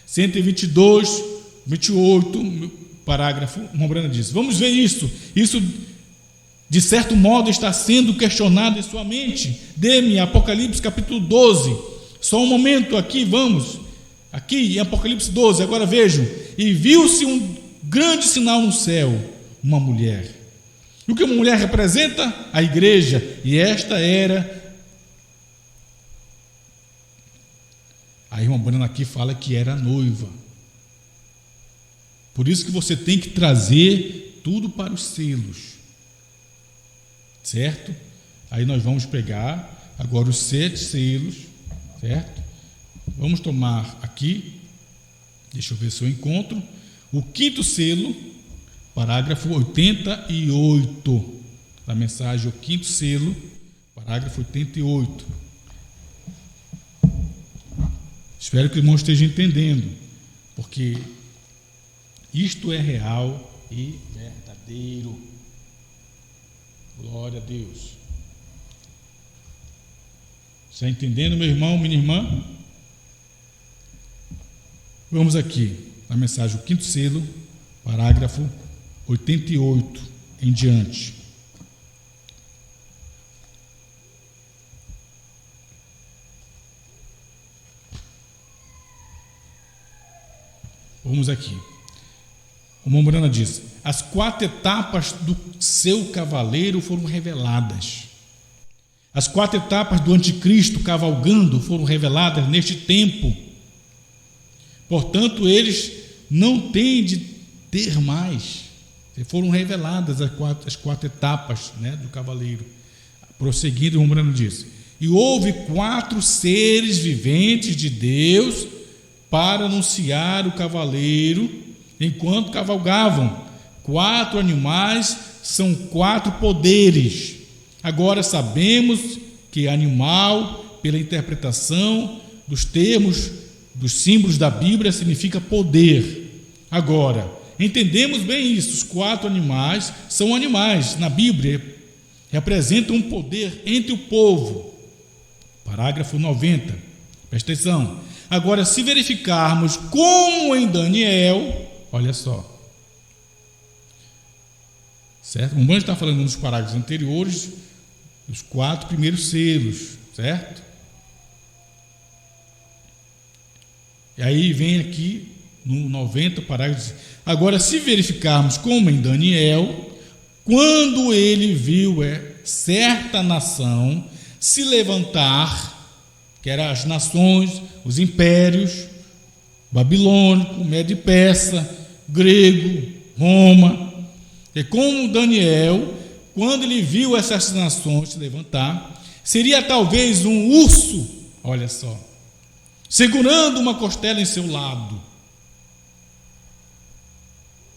122, 28, parágrafo. A irmã Brenda diz: vamos ver isso. Isso, de certo modo, está sendo questionado em sua mente. Dê-me Apocalipse capítulo 12. Só um momento aqui, vamos. Aqui em Apocalipse 12, agora vejam. E viu-se um grande sinal no céu, uma mulher. E o que uma mulher representa? A igreja. E esta era... A irmã Bruna aqui fala que era a noiva. Por isso que você tem que trazer tudo para os selos. Certo? Aí nós vamos pegar agora os 7 selos. Certo? Vamos tomar aqui. Deixa eu ver se eu encontro. O 5º selo, parágrafo 88. Da mensagem, o 5º selo, parágrafo 88. Espero que o irmão esteja entendendo, porque isto é real e verdadeiro. Glória a Deus. Está entendendo, meu irmão, minha irmã? Vamos aqui, na mensagem, o 5º selo, parágrafo 88 em diante. Vamos aqui. O irmão Brana diz: as 4 etapas do seu cavaleiro foram reveladas. As 4 etapas do anticristo cavalgando foram reveladas neste tempo. Portanto, eles não têm de ter mais. Foram reveladas as 4 etapas, né, do cavaleiro. Prosseguindo, o irmão Brana diz: e houve 4 seres viventes de Deus para anunciar o cavaleiro enquanto cavalgavam. 4 animais são 4 poderes. Agora sabemos que animal, pela interpretação dos termos, dos símbolos da Bíblia, significa poder. Agora, entendemos bem isso. Os 4 animais são animais. Na Bíblia, representam um poder entre o povo. Parágrafo 90. Presta atenção. Agora, se verificarmos como em Daniel, olha só, certo? O está falando nos parágrafos anteriores, os 4 primeiros selos, certo? E aí vem aqui no 90, parágrafo. Agora, se verificarmos como em Daniel, quando ele viu certa nação se levantar, que eram as nações, os impérios, babilônico, Médio e Persa, grego, Roma. E como Daniel, quando ele viu essas nações se levantar, seria talvez um urso, olha só, segurando uma costela em seu lado,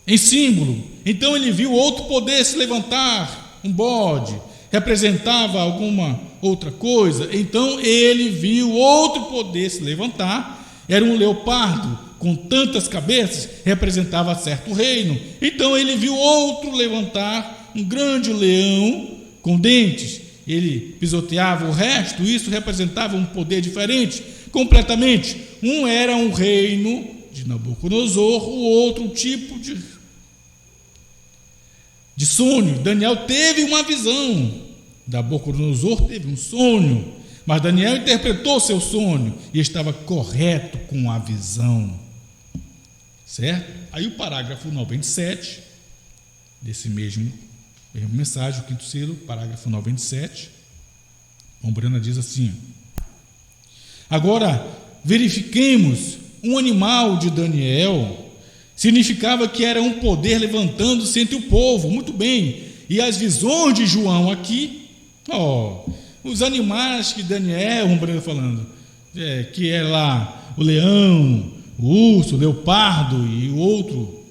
em símbolo. Então ele viu outro poder se levantar, um bode, representava alguma outra coisa. Então ele viu outro poder se levantar, era um leopardo com tantas cabeças, representava certo reino. Então ele viu outro levantar, um grande leão com dentes, ele pisoteava o resto. Isso representava um poder diferente, completamente. Um era um reino de Nabucodonosor, o outro um tipo de sonho. Daniel teve uma visão, Nabucodonosor teve um sonho, mas Daniel interpretou seu sonho e estava correto com a visão, certo? Aí o parágrafo 97 desse mesmo mensagem, o 5º selo, parágrafo 97, a Brana diz assim: Agora, verifiquemos, um animal de Daniel significava que era um poder levantando-se entre o povo, muito bem, e as visões de João aqui, os animais que Daniel, falando, que é lá o leão, o urso, o leopardo e o outro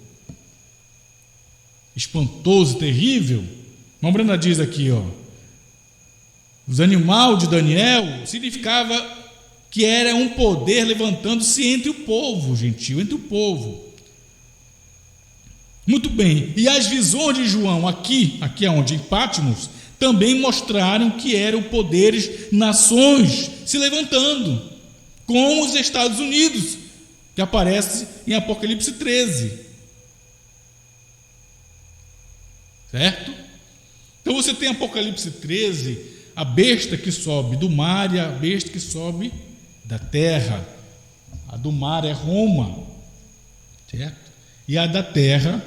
espantoso, terrível. A Bruna diz aqui, os animais de Daniel significava que era um poder levantando-se entre o povo gentil, entre o povo. Muito bem, e as visões de João aqui onde, em Patmos, também mostraram que eram poderes, nações se levantando, como os Estados Unidos, que aparece em Apocalipse 13. Certo? Então você tem Apocalipse 13, a besta que sobe do mar e a besta que sobe da terra. A do mar é Roma, certo? E a da terra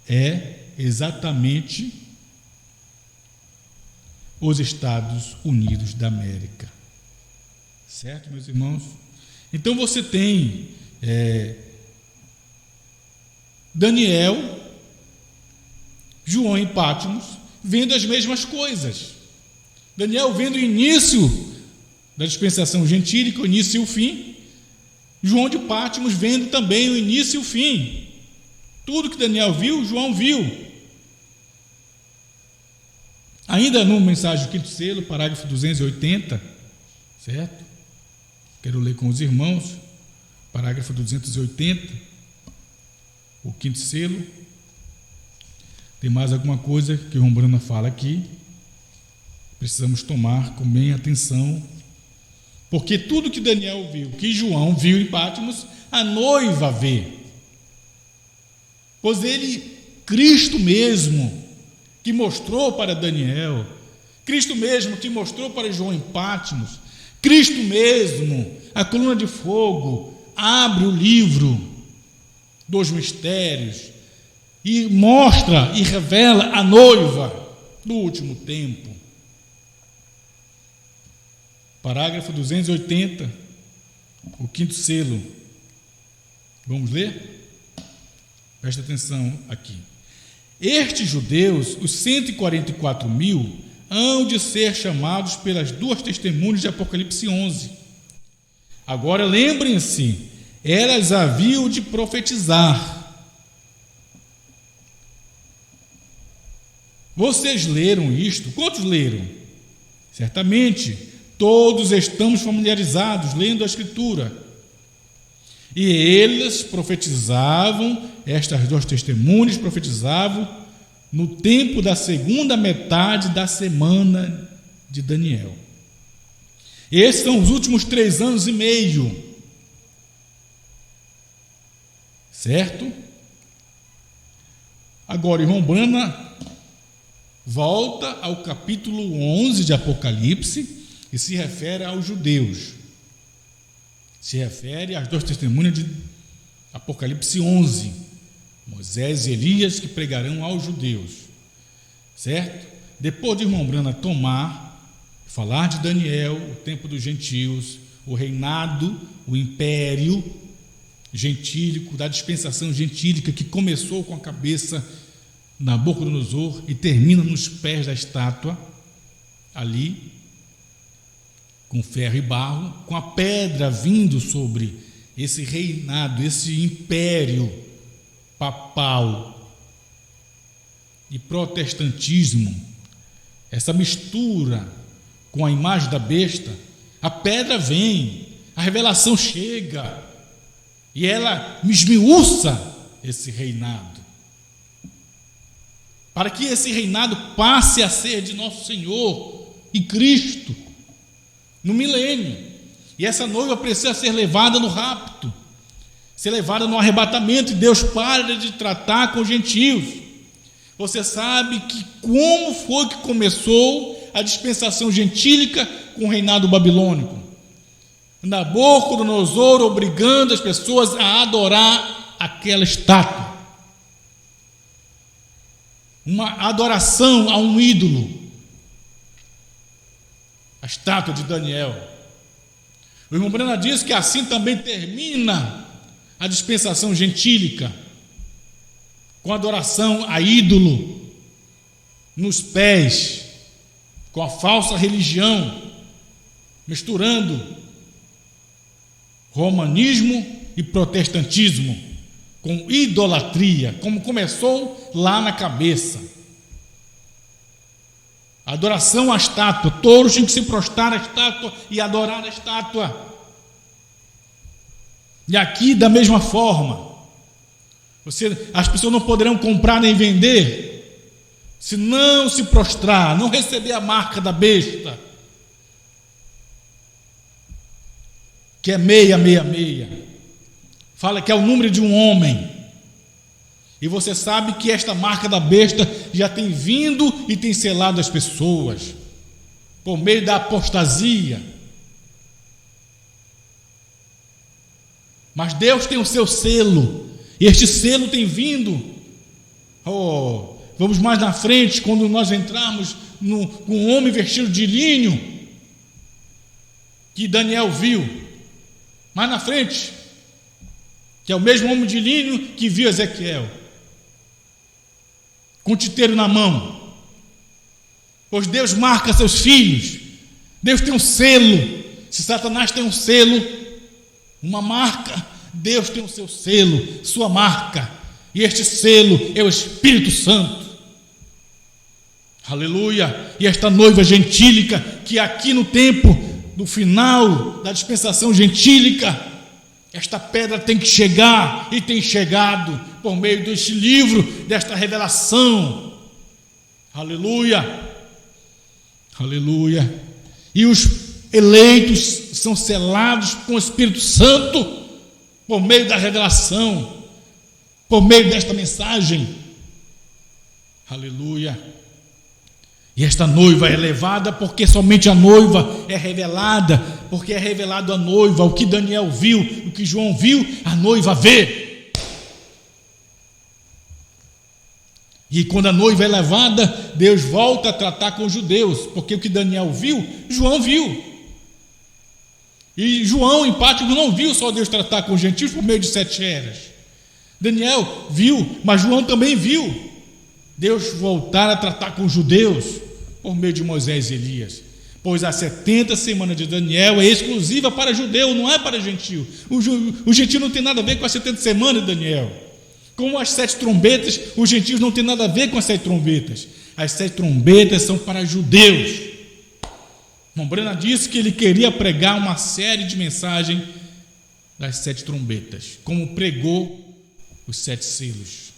é exatamente os Estados Unidos da América. Certo, meus irmãos? Então você tem Daniel, João em Patmos, vendo as mesmas coisas. Daniel vendo o início da dispensação gentílica, o início e o fim. João de Patmos vendo também o início e o fim. Tudo que Daniel viu, João viu. Ainda no Mensagem do Quinto Selo, parágrafo 280, certo? Quero ler com os irmãos, parágrafo 280, o Quinto Selo. Tem mais alguma coisa que o Rombrana fala aqui, precisamos tomar com bem atenção, porque tudo que Daniel viu, que João viu em Patmos, a noiva vê. Pois ele, Cristo mesmo, que mostrou para Daniel, Cristo mesmo que mostrou para João em Patmos, Cristo mesmo, a coluna de fogo, abre o livro dos mistérios e mostra e revela a noiva do último tempo. Parágrafo 280, o quinto selo. Vamos ler? Presta atenção aqui. Estes judeus, os 144.000, hão de ser chamados pelas duas testemunhas de Apocalipse 11. Agora lembrem-se, elas haviam de profetizar. Vocês leram isto? Quantos leram? Certamente, todos estamos familiarizados lendo a Escritura. E eles profetizavam, estas duas testemunhas profetizavam no tempo da segunda metade da semana de Daniel. Esses são os últimos 3 anos e meio. Certo? Agora, irmão Brana volta ao capítulo 11 de Apocalipse e se refere aos judeus. Se refere às duas testemunhas de Apocalipse 11, Moisés e Elias, que pregarão aos judeus, certo? Depois de irmão Brana falar de Daniel, o tempo dos gentios, o reinado, o império gentílico, da dispensação gentílica que começou com a cabeça Nabucodonosor e termina nos pés da estátua, ali, com ferro e barro, com a pedra vindo sobre esse reinado, esse império papal e protestantismo, essa mistura com a imagem da besta, a pedra vem, a revelação chega e ela esmiuça esse reinado, para que esse reinado passe a ser de nosso Senhor e Cristo no milênio. E essa noiva precisa ser levada no rapto, ser levada no arrebatamento, e Deus para de tratar com os gentios. Você sabe que como foi que começou a dispensação gentílica com o reinado babilônico? Nabucodonosor obrigando as pessoas a adorar aquela estátua, uma adoração a um ídolo, a estátua de Daniel. O irmão Brana diz que assim também termina a dispensação gentílica, com adoração a ídolo nos pés, com a falsa religião, misturando romanismo e protestantismo, com idolatria, como começou lá na cabeça. Adoração à estátua, todos tinham que se prostrar à estátua e adorar a estátua. E aqui da mesma forma, as pessoas não poderão comprar nem vender, se não se prostrar, não receber a marca da besta, que é 666, fala que é o número de um homem, e você sabe que esta marca da besta já tem vindo e tem selado as pessoas, por meio da apostasia. Mas Deus tem o seu selo, e este selo tem vindo. Vamos mais na frente, quando nós entrarmos com um homem vestido de linho, que Daniel viu, mais na frente, que é o mesmo homem de linho que viu Ezequiel, com o titeiro na mão. Pois Deus marca seus filhos, Deus tem um selo. Se Satanás tem um selo, uma marca, Deus tem o seu selo, sua marca, e este selo é o Espírito Santo. Aleluia! E esta noiva gentílica, que aqui no tempo do final da dispensação gentílica, esta pedra tem que chegar, e tem chegado por meio deste livro, desta revelação. Aleluia! Aleluia! E os eleitos são selados com o Espírito Santo por meio da revelação, por meio desta mensagem. Aleluia! E esta noiva é levada porque somente a noiva é revelada, porque é revelado a noiva. O que Daniel viu, o que João viu, a noiva vê. E quando a noiva é levada, Deus volta a tratar com os judeus, porque o que Daniel viu, João viu. E João, em parte, não viu só Deus tratar com os gentios por meio de 7 eras. Daniel viu, mas João também viu Deus voltar a tratar com os judeus por meio de Moisés e Elias. Pois a 70 semanas de Daniel é exclusiva para judeu, não é para gentio. O gentio não tem nada a ver com as 70 semanas de Daniel. Como as 7 trombetas, os gentios não tem nada a ver com as 7 trombetas. As 7 trombetas são para judeus. Irmão Brana disse que ele queria pregar uma série de mensagens das 7 trombetas, como pregou os 7 selos.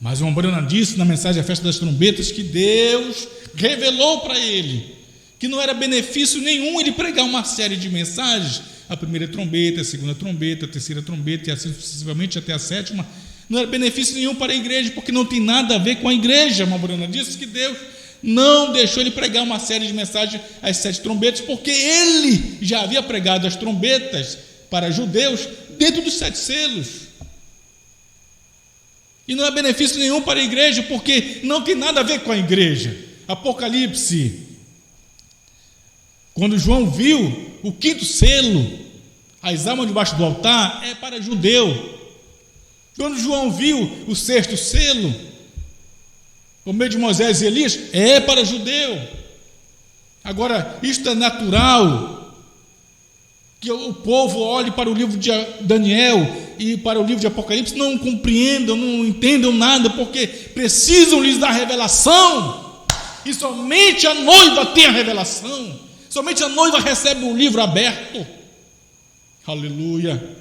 Mas o irmão Brana disse na mensagem da festa das trombetas que Deus revelou para ele que não era benefício nenhum ele pregar uma série de mensagens, a primeira trombeta, a segunda trombeta, a terceira trombeta e assim sucessivamente até a 7ª. Não era benefício nenhum para a igreja, porque não tem nada a ver com a igreja. O irmão Brana disse que Deus não deixou ele pregar uma série de mensagens às 7 trombetas, porque ele já havia pregado as trombetas para judeus dentro dos 7 selos. E não é benefício nenhum para a igreja, porque não tem nada a ver com a igreja. Apocalipse, quando João viu o 5º selo, as almas debaixo do altar, é para judeu. Quando João viu o 6º selo, por meio de Moisés e Elias, é para judeu. Agora, isto é natural, que o povo olhe para o livro de Daniel e para o livro de Apocalipse, não compreendam, não entendam nada, porque precisam lhes dar revelação, e somente a noiva tem a revelação, somente a noiva recebe o livro aberto. Aleluia!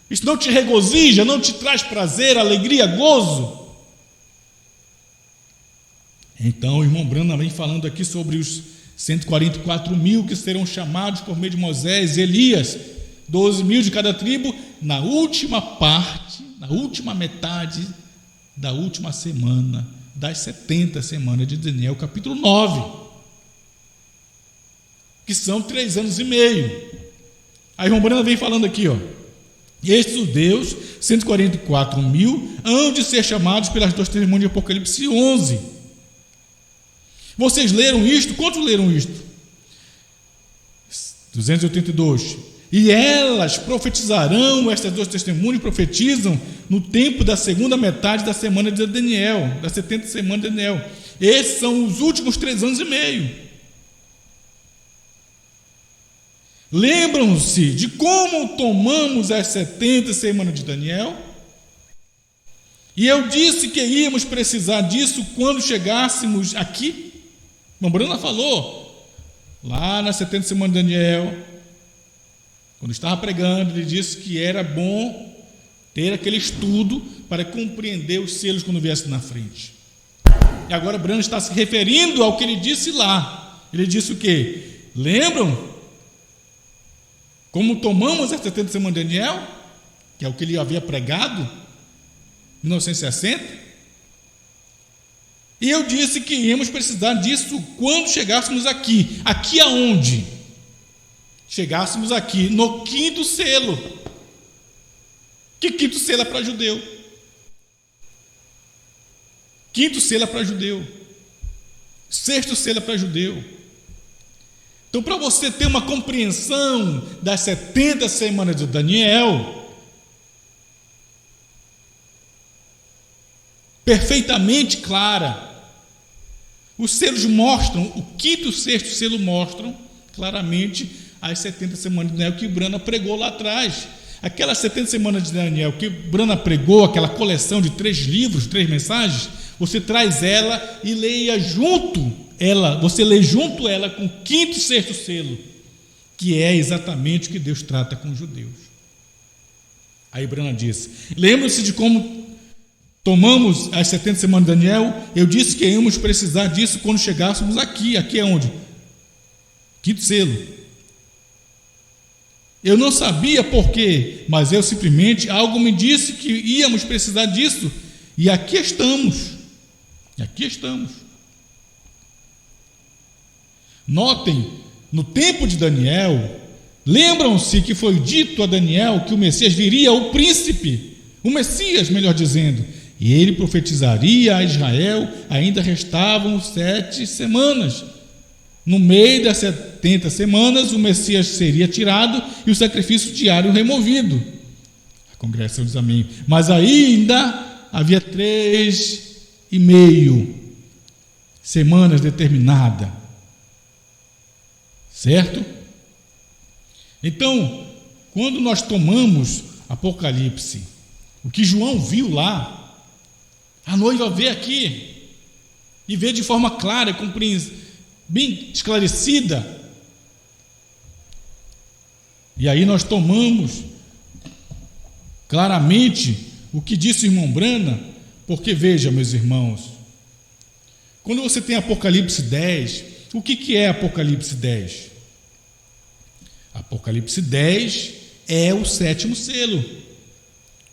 Isso não te regozija, não te traz prazer, alegria, gozo? Então o irmão Brana vem falando aqui sobre os 144 mil que serão chamados por meio de Moisés e Elias, 12 mil de cada tribo, na última parte, na última metade da última semana, das 70 semanas de Daniel, capítulo 9, que são 3 anos e meio. Aí irmão Brana vem falando aqui, estes judeus, 144 mil, hão de ser chamados pelas 2 testemunhas de Apocalipse 11. Vocês leram isto? Quantos leram isto? 282. E elas profetizarão, estas duas testemunhas profetizam no tempo da segunda metade da semana de Daniel, das 70 semanas de Daniel. Esses são os últimos 3 anos e meio. Lembram-se de como tomamos as 70 semanas de Daniel? E eu disse que íamos precisar disso quando chegássemos aqui. A Bruna falou, lá nas 70 semanas de Daniel, quando estava pregando, ele disse que era bom ter aquele estudo para compreender os selos quando viesse na frente. E agora Bruna está se referindo ao que ele disse lá. Ele disse o quê? Lembram? Como tomamos as 70 semanas de Daniel, que é o que ele havia pregado, em 1960, e eu disse que íamos precisar disso quando chegássemos aqui. Aqui aonde? Chegássemos aqui no 5º selo. Que 5º selo é para judeu? 5º selo é para judeu. 6º selo é para judeu. Então, para você ter uma compreensão das 70 semanas de Daniel, perfeitamente clara, os selos mostram, o 5º e o 6º selo mostram claramente as 70 semanas de Daniel que Brana pregou lá atrás. Aquelas 70 semanas de Daniel que Brana pregou, aquela coleção de 3 livros, 3 mensagens, você traz ela e leia junto ela, você lê junto ela com o 5º e 6º selo, que é exatamente o que Deus trata com os judeus. Aí Brana disse, lembra-se de como tomamos as 70 semanas de Daniel? Eu disse que íamos precisar disso quando chegássemos aqui. Aqui é onde? 5º selo. Eu não sabia por quê, mas eu simplesmente, algo me disse que íamos precisar disso, e aqui estamos. Aqui estamos. Notem, no tempo de Daniel, lembram-se que foi dito a Daniel que o Messias viria, o príncipe, o Messias, melhor dizendo, e ele profetizaria a Israel. Ainda restavam 7 semanas. No meio das 70 semanas, o Messias seria tirado e o sacrifício diário removido. A congregação diz amém. Mas ainda havia 3,5 semanas determinadas. Certo? Então, quando nós tomamos Apocalipse, o que João viu lá, a noiva vê aqui e vê de forma clara, bem esclarecida. E aí nós tomamos claramente o que disse o irmão Brana, porque veja, meus irmãos, quando você tem Apocalipse 10, o que é Apocalipse 10? Apocalipse 10 é o 7º selo.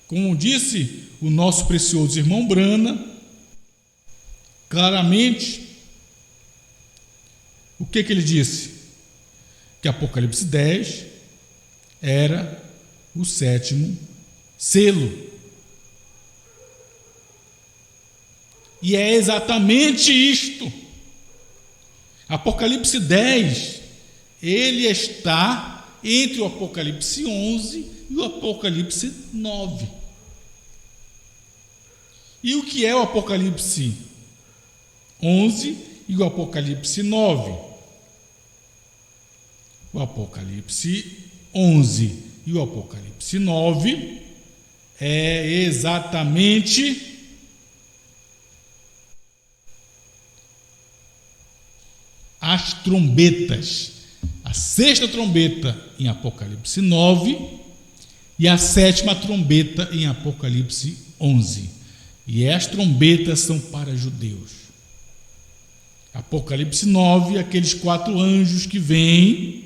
Como disse o nosso precioso irmão Brana, claramente, o que ele disse? Que Apocalipse 10 era o 7º selo. E é exatamente isto. Apocalipse 10, ele está entre o Apocalipse 11 e o Apocalipse 9. E o que é o Apocalipse 11 e o Apocalipse 9? O Apocalipse 11 e o Apocalipse 9 é exatamente as trombetas. A 6ª trombeta em Apocalipse 9 e a 7ª trombeta em Apocalipse 11. E as trombetas são para judeus. Apocalipse 9, aqueles 4 anjos que vêm,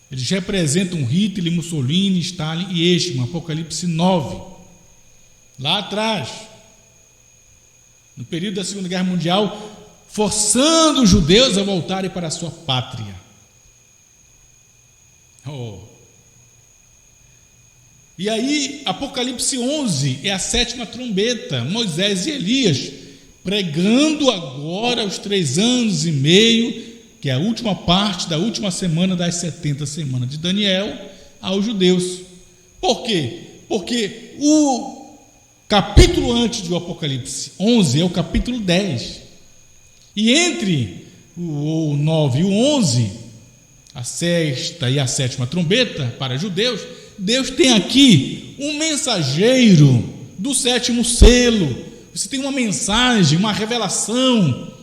eles representam Hitler, Mussolini, Stalin e Eichmann. Apocalipse 9, lá atrás, no período da Segunda Guerra Mundial, forçando os judeus a voltarem para a sua pátria. E aí, Apocalipse 11 é a 7ª trombeta, Moisés e Elias pregando agora os 3 anos e meio que é a última parte da última semana das 70 semanas de Daniel, aos judeus. Por quê? Porque o capítulo antes do Apocalipse 11 é o capítulo 10. E entre o 9 e o 11, a sexta e a sétima trombeta para judeus, Deus tem aqui um mensageiro do sétimo selo. Você tem uma mensagem, uma revelação,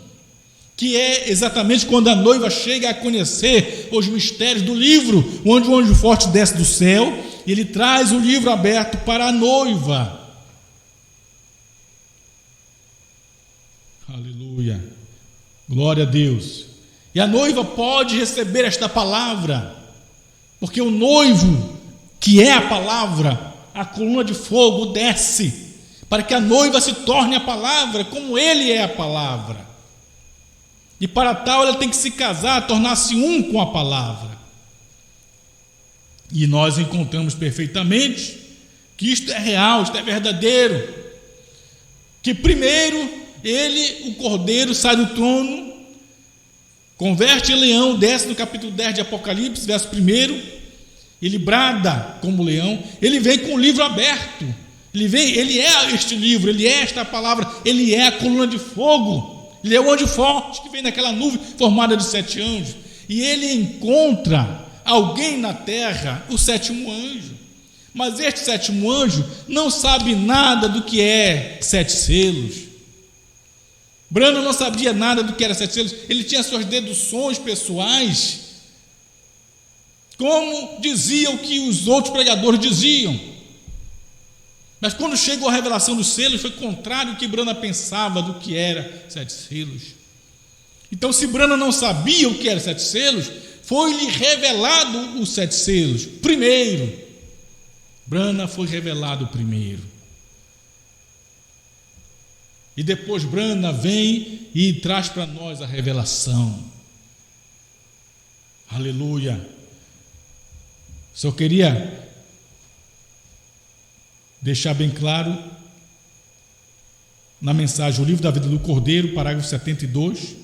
que é exatamente quando a noiva chega a conhecer os mistérios do livro, onde o anjo forte desce do céu, e ele traz o livro aberto para a noiva. Aleluia, glória a Deus. E a noiva pode receber esta palavra, porque o noivo, que é a palavra, a coluna de fogo desce, para que a noiva se torne a palavra, como ele é a palavra. E para tal ela tem que se casar, tornar-se um com a palavra. E nós encontramos perfeitamente que isto é real, isto é verdadeiro. Que primeiro ele, o cordeiro, sai do trono, converte em leão, desce no capítulo 10 de Apocalipse, verso 1, ele brada como leão, ele vem com o livro aberto, ele é este livro, ele é esta palavra, ele é a coluna de fogo, ele é o anjo forte que vem naquela nuvem formada de 7 anjos, e ele encontra alguém na terra, o sétimo anjo, mas este sétimo anjo não sabe nada do que é 7 selos. Branham não sabia nada do que era 7 selos, ele tinha suas deduções pessoais, como dizia o que os outros pregadores diziam. Mas quando chegou a revelação dos selos, foi contrário ao que Branham pensava do que era 7 selos. Então, se Branham não sabia o que era 7 selos, foi-lhe revelado os 7 selos primeiro. Branham foi revelado primeiro. E depois Branham vem e traz para nós a revelação. Aleluia. Só queria deixar bem claro na mensagem O Livro da Vida do Cordeiro, parágrafo 72.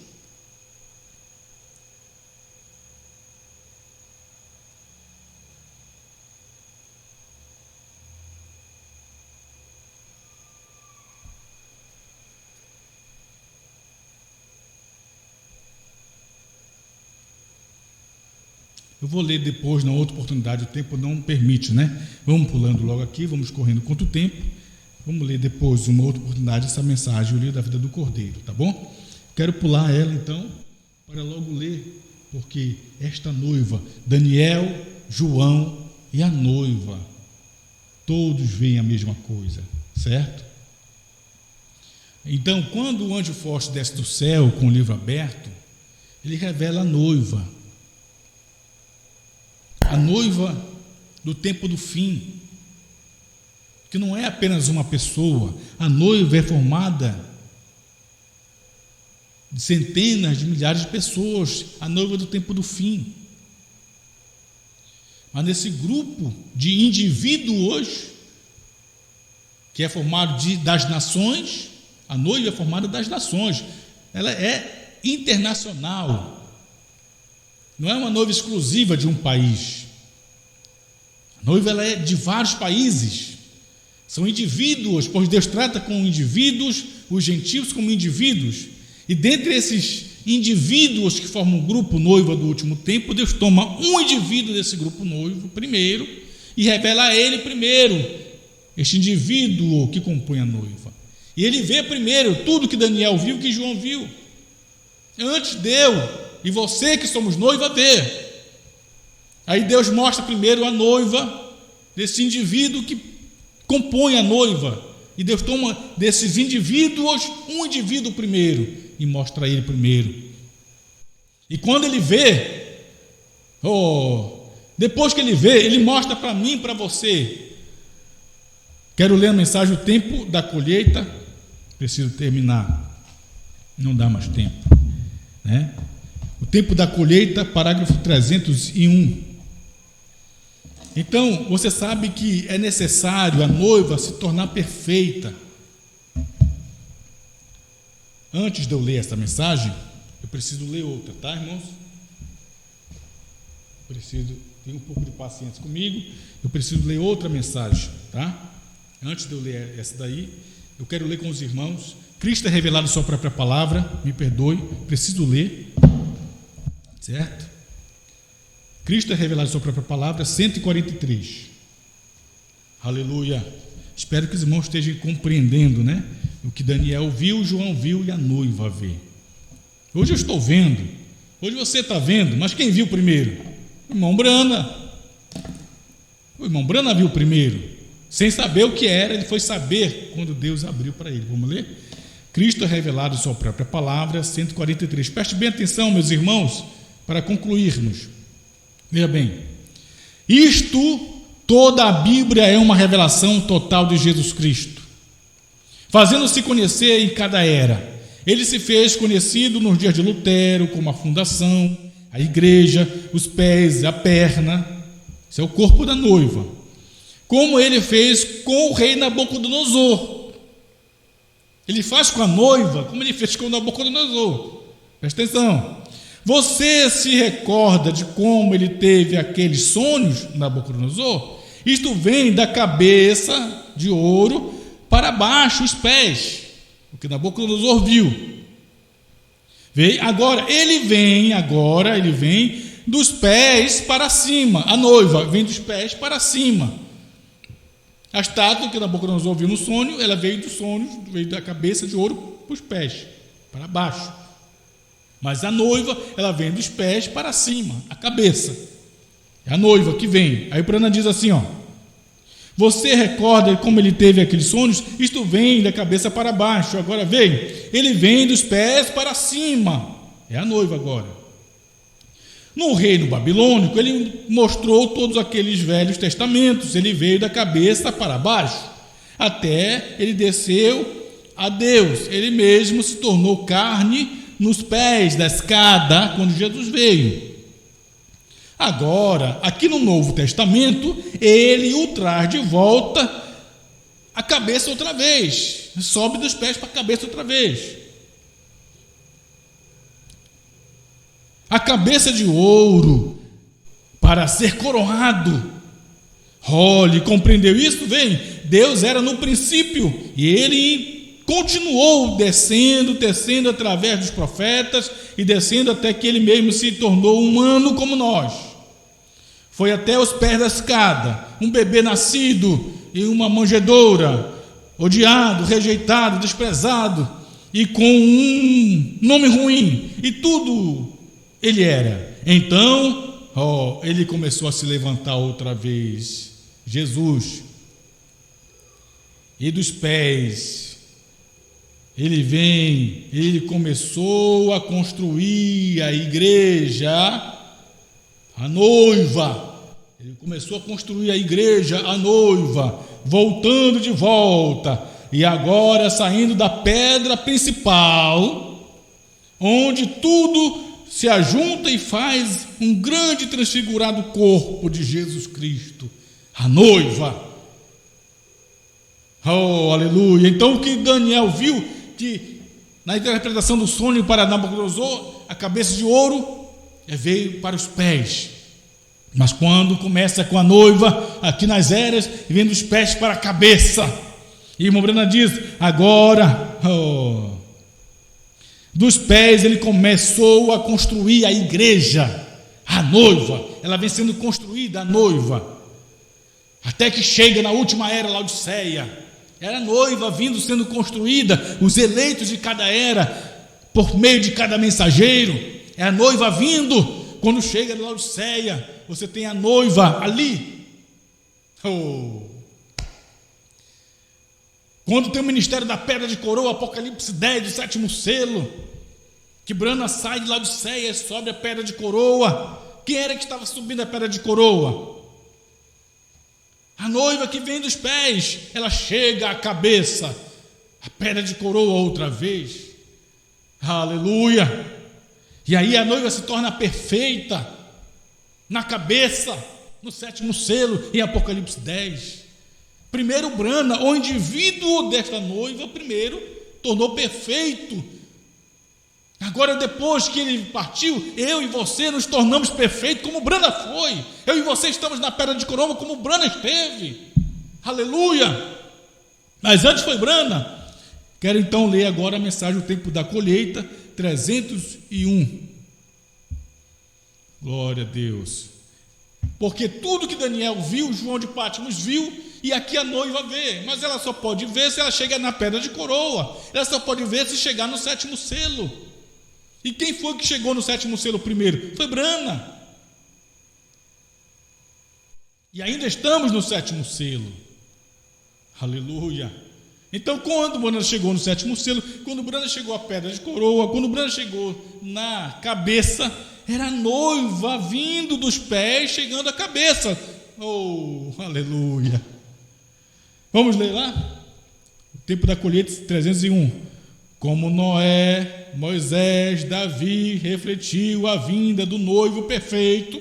Eu vou ler depois, na outra oportunidade, o tempo não permite, né? Vamos pulando logo aqui, vamos correndo contra o tempo. Vamos ler depois, uma outra oportunidade, essa mensagem, o livro da vida do Cordeiro, tá bom? Quero pular ela, então, para logo ler, porque esta noiva, Daniel, João e a noiva, todos veem a mesma coisa, certo? Então, quando o anjo forte desce do céu com o livro aberto, ele revela a noiva do tempo do fim, que não é apenas uma pessoa. A noiva é formada de centenas de milhares de pessoas, a noiva do tempo do fim. Mas nesse grupo de indivíduos, que é formado das nações, a noiva é formada das nações, ela é internacional, não é uma noiva exclusiva de um país. A noiva ela é de vários países, são indivíduos, pois Deus trata com indivíduos, os gentios como indivíduos, e dentre esses indivíduos que formam o grupo noiva do último tempo, Deus toma um indivíduo desse grupo noivo primeiro e revela a ele primeiro, este indivíduo que compõe a noiva, e ele vê primeiro tudo que Daniel viu, que João viu, antes de eu e você que somos noiva vê. Aí Deus mostra primeiro a noiva desse indivíduo que compõe a noiva, e Deus toma desses indivíduos um indivíduo primeiro e mostra ele primeiro. E quando ele vê, depois que ele vê, ele mostra para mim e para você. Quero ler a mensagem, o tempo da colheita. Preciso terminar, não dá mais tempo, né? O tempo da colheita, parágrafo 301. Então, você sabe que é necessário a noiva se tornar perfeita. Antes de eu ler essa mensagem, eu preciso ler outra, tá, irmãos? preciso ter um pouco de paciência comigo. Eu preciso ler outra mensagem, tá? Antes de eu ler essa daí, eu quero ler com os irmãos. Cristo é revelado em sua própria palavra, me perdoe, preciso ler, certo? Cristo é revelado em sua própria palavra, 143. Aleluia. Espero que os irmãos estejam compreendendo, né? O que Daniel viu, João viu e a noiva vê. Hoje eu estou vendo, hoje você está vendo, mas quem viu primeiro? O irmão Brana. O irmão Brana viu primeiro, sem saber o que era, ele foi saber quando Deus abriu para ele. Vamos ler? Cristo é revelado em sua própria palavra, 143. Preste bem atenção, meus irmãos, para concluirmos. Veja bem, toda a Bíblia é uma revelação total de Jesus Cristo, fazendo-se conhecer em cada era. Ele se fez conhecido nos dias de Lutero, como a fundação, a igreja, os pés, a perna. Isso é o corpo da noiva. Como ele fez com o rei Nabucodonosor. Ele faz com a noiva como ele fez com Nabucodonosor. Presta atenção. Você se recorda de como ele teve aqueles sonhos, Nabucodonosor? Isto vem da cabeça de ouro para baixo, os pés, o que Nabucodonosor viu. Ele vem dos pés para cima. A noiva vem dos pés para cima. A estátua que Nabucodonosor viu no sonho, ela veio dos sonhos, veio da cabeça de ouro para os pés, para baixo. Mas a noiva, ela vem dos pés para cima, a cabeça. É a noiva que vem. Aí o Brana diz assim, ó: você recorda como ele teve aqueles sonhos? Isto vem da cabeça para baixo. Agora ele vem dos pés para cima. É a noiva agora. No reino babilônico, ele mostrou todos aqueles velhos testamentos. Ele veio da cabeça para baixo, até ele desceu a Deus. Ele mesmo se tornou carne nos pés da escada quando Jesus veio. Agora, aqui no Novo Testamento, ele o traz de volta a cabeça outra vez, sobe dos pés para a cabeça outra vez. A cabeça de ouro para ser coroado. Olhe, compreendeu isso? Deus era no princípio e ele continuou descendo através dos profetas e descendo até que ele mesmo se tornou humano como nós. Foi até os pés da escada, um bebê nascido em uma manjedoura, odiado, rejeitado, desprezado e com um nome ruim e tudo ele era. Então, ele começou a se levantar outra vez, Jesus, e dos pés ele começou a construir a igreja, a noiva. Ele começou a construir a igreja, a noiva, voltando de volta, e agora saindo da pedra principal, onde tudo se ajunta e faz um grande transfigurado corpo de Jesus Cristo, a noiva. Oh, aleluia! Então o que Daniel viu na interpretação do sonho para Nabucodonosor, a cabeça de ouro veio para os pés. Mas quando começa com a noiva, aqui nas eras, vem dos pés para a cabeça. E irmão Brana diz, agora, dos pés ele começou a construir a igreja, a noiva. Ela vem sendo construída, a noiva, até que chega na última era, Laodiceia. Era a noiva vindo sendo construída, os eleitos de cada era, por meio de cada mensageiro. É a noiva vindo. Quando chega na Laodiceia, você tem a noiva ali. Quando tem o ministério da pedra de coroa, Apocalipse 10, do 7º selo, que Brana sai de Laodiceia e sobe a pedra de coroa. Quem era que estava subindo a pedra de coroa? A noiva que vem dos pés, ela chega à cabeça, a pedra de coroa outra vez. Aleluia! E aí a noiva se torna perfeita na cabeça, no 7º selo, em Apocalipse 10. Primeiro Brana, o indivíduo desta noiva, primeiro, tornou perfeito Agora, depois que ele partiu, eu e você nos tornamos perfeitos como Brana foi. Eu e você estamos na pedra de coroa como Brana esteve. Aleluia! Mas antes foi Brana. Quero então ler agora a mensagem do tempo da colheita, 301. Glória a Deus. Porque tudo que Daniel viu, João de Patmos viu, e aqui a noiva vê. Mas ela só pode ver se ela chega na pedra de coroa. Ela só pode ver se chegar no 7º selo. E quem foi que chegou no 7º selo primeiro? Foi Brana. E ainda estamos no 7º selo. Aleluia. Então, quando Brana chegou no 7º selo, quando Brana chegou à pedra de coroa, quando Brana chegou na cabeça, era a noiva vindo dos pés, chegando à cabeça. Oh, aleluia. Vamos ler lá? O tempo da colheita, 301. Como Noé, Moisés, Davi refletiu a vinda do noivo perfeito.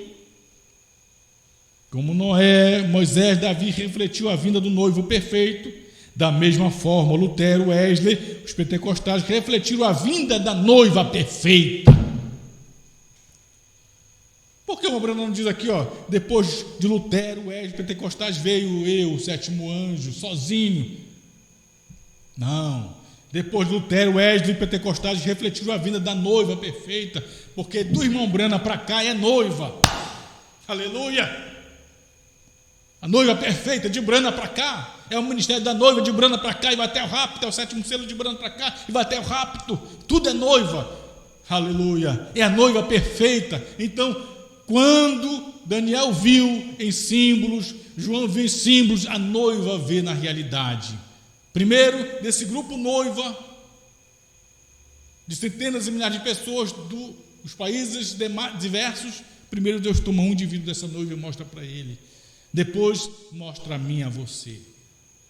Como Noé, Moisés, Davi refletiu a vinda do noivo perfeito. Da mesma forma, Lutero, Wesley, os pentecostais refletiram a vinda da noiva perfeita. Por que o Brana não diz aqui, depois de Lutero, Wesley, pentecostais, veio eu, o 7º anjo, sozinho? Não. Depois de Lutero, Wesley e pentecostais refletiram a vinda da noiva perfeita, porque do irmão Brana para cá é noiva. Aleluia! A noiva perfeita de Brana para cá é o ministério da noiva de Brana para cá, e vai até o rapto, é o 7º selo de Brana para cá, e vai até o rapto. Tudo é noiva. Aleluia! É a noiva perfeita. Então, quando Daniel viu em símbolos, João viu em símbolos, a noiva vê na realidade. Primeiro, desse grupo noiva, de centenas e milhares de pessoas dos países diversos, primeiro Deus toma um indivíduo dessa noiva e mostra para ele. Depois, mostra a mim e a você.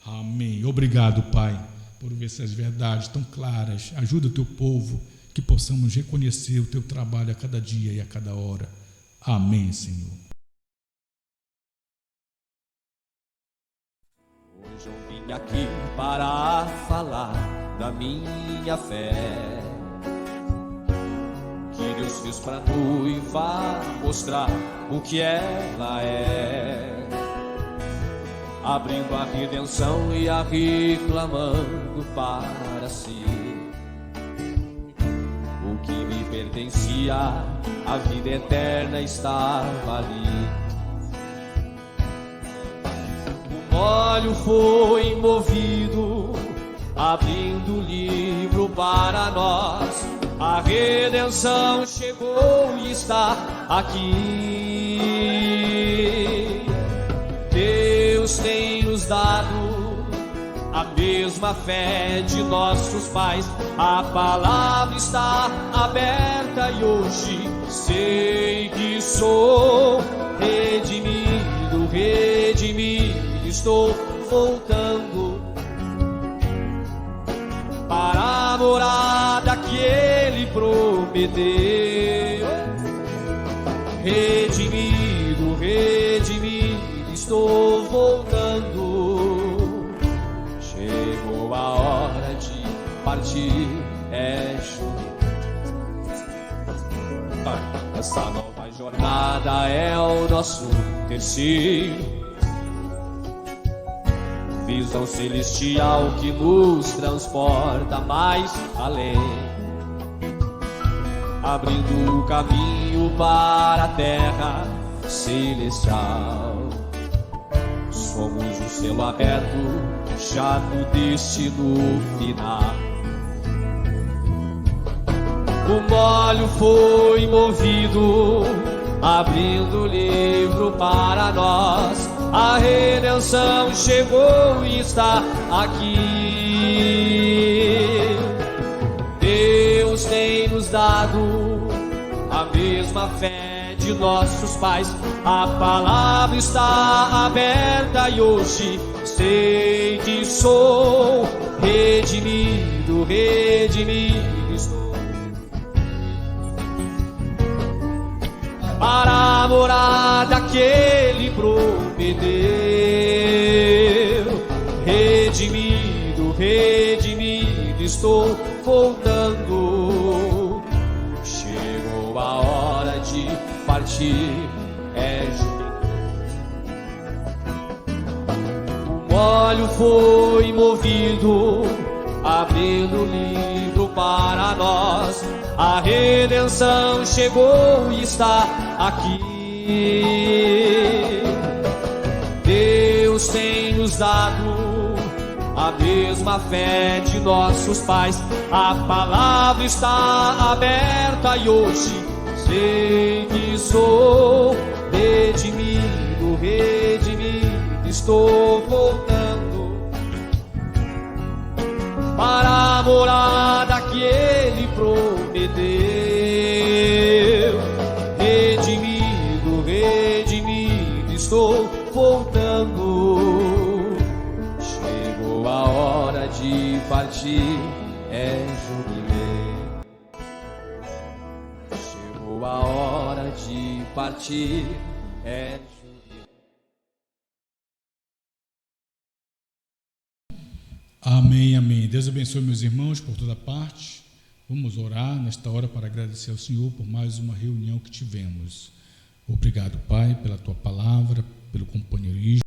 Amém. Obrigado, Pai, por ver essas verdades tão claras. Ajuda o teu povo, que possamos reconhecer o teu trabalho a cada dia e a cada hora. Amém, Senhor. Hoje eu vim aqui para falar da minha fé, que Deus fez para a noiva mostrar o que ela é, abrindo a redenção e a reclamando para si o que me pertencia, a vida eterna estava ali. O óleo foi movido, abrindo o livro para nós. A redenção chegou e está aqui. Deus tem nos dado a mesma fé de nossos pais. A palavra está aberta e hoje sei que sou redimido, redimido. Estou voltando para a morada que Ele prometeu. Redimido, redimido, estou voltando. Chegou a hora de partir, essa nova jornada é o nosso terceiro. Visão celestial que nos transporta mais além, abrindo o caminho para a terra celestial. Somos o selo aberto, já no destino final. O óleo foi movido, abrindo o livro para nós. A redenção chegou e está aqui. Deus tem nos dado a mesma fé de nossos pais. A palavra está aberta e hoje sei que sou redimido, redimido. Estou para a morada que Ele prometeu. Redimido, redimido, estou voltando. partir é jubileu. O óleo foi movido, abrindo o livro para nós. A redenção chegou e está aqui. Deus tem nos dado a mesma fé de nossos pais. A palavra está aberta e hoje sei que sou redimido, redimido. Estou voltando para a morada que Ele prometeu. Redimido, redimido, estou voltando. Chegou a hora de partir, é jubileu. Chegou a hora de partir, é jubileu. Amém, amém. Deus abençoe meus irmãos por toda parte. Vamos orar nesta hora para agradecer ao Senhor por mais uma reunião que tivemos. Obrigado, Pai, pela Tua palavra, pelo companheirismo.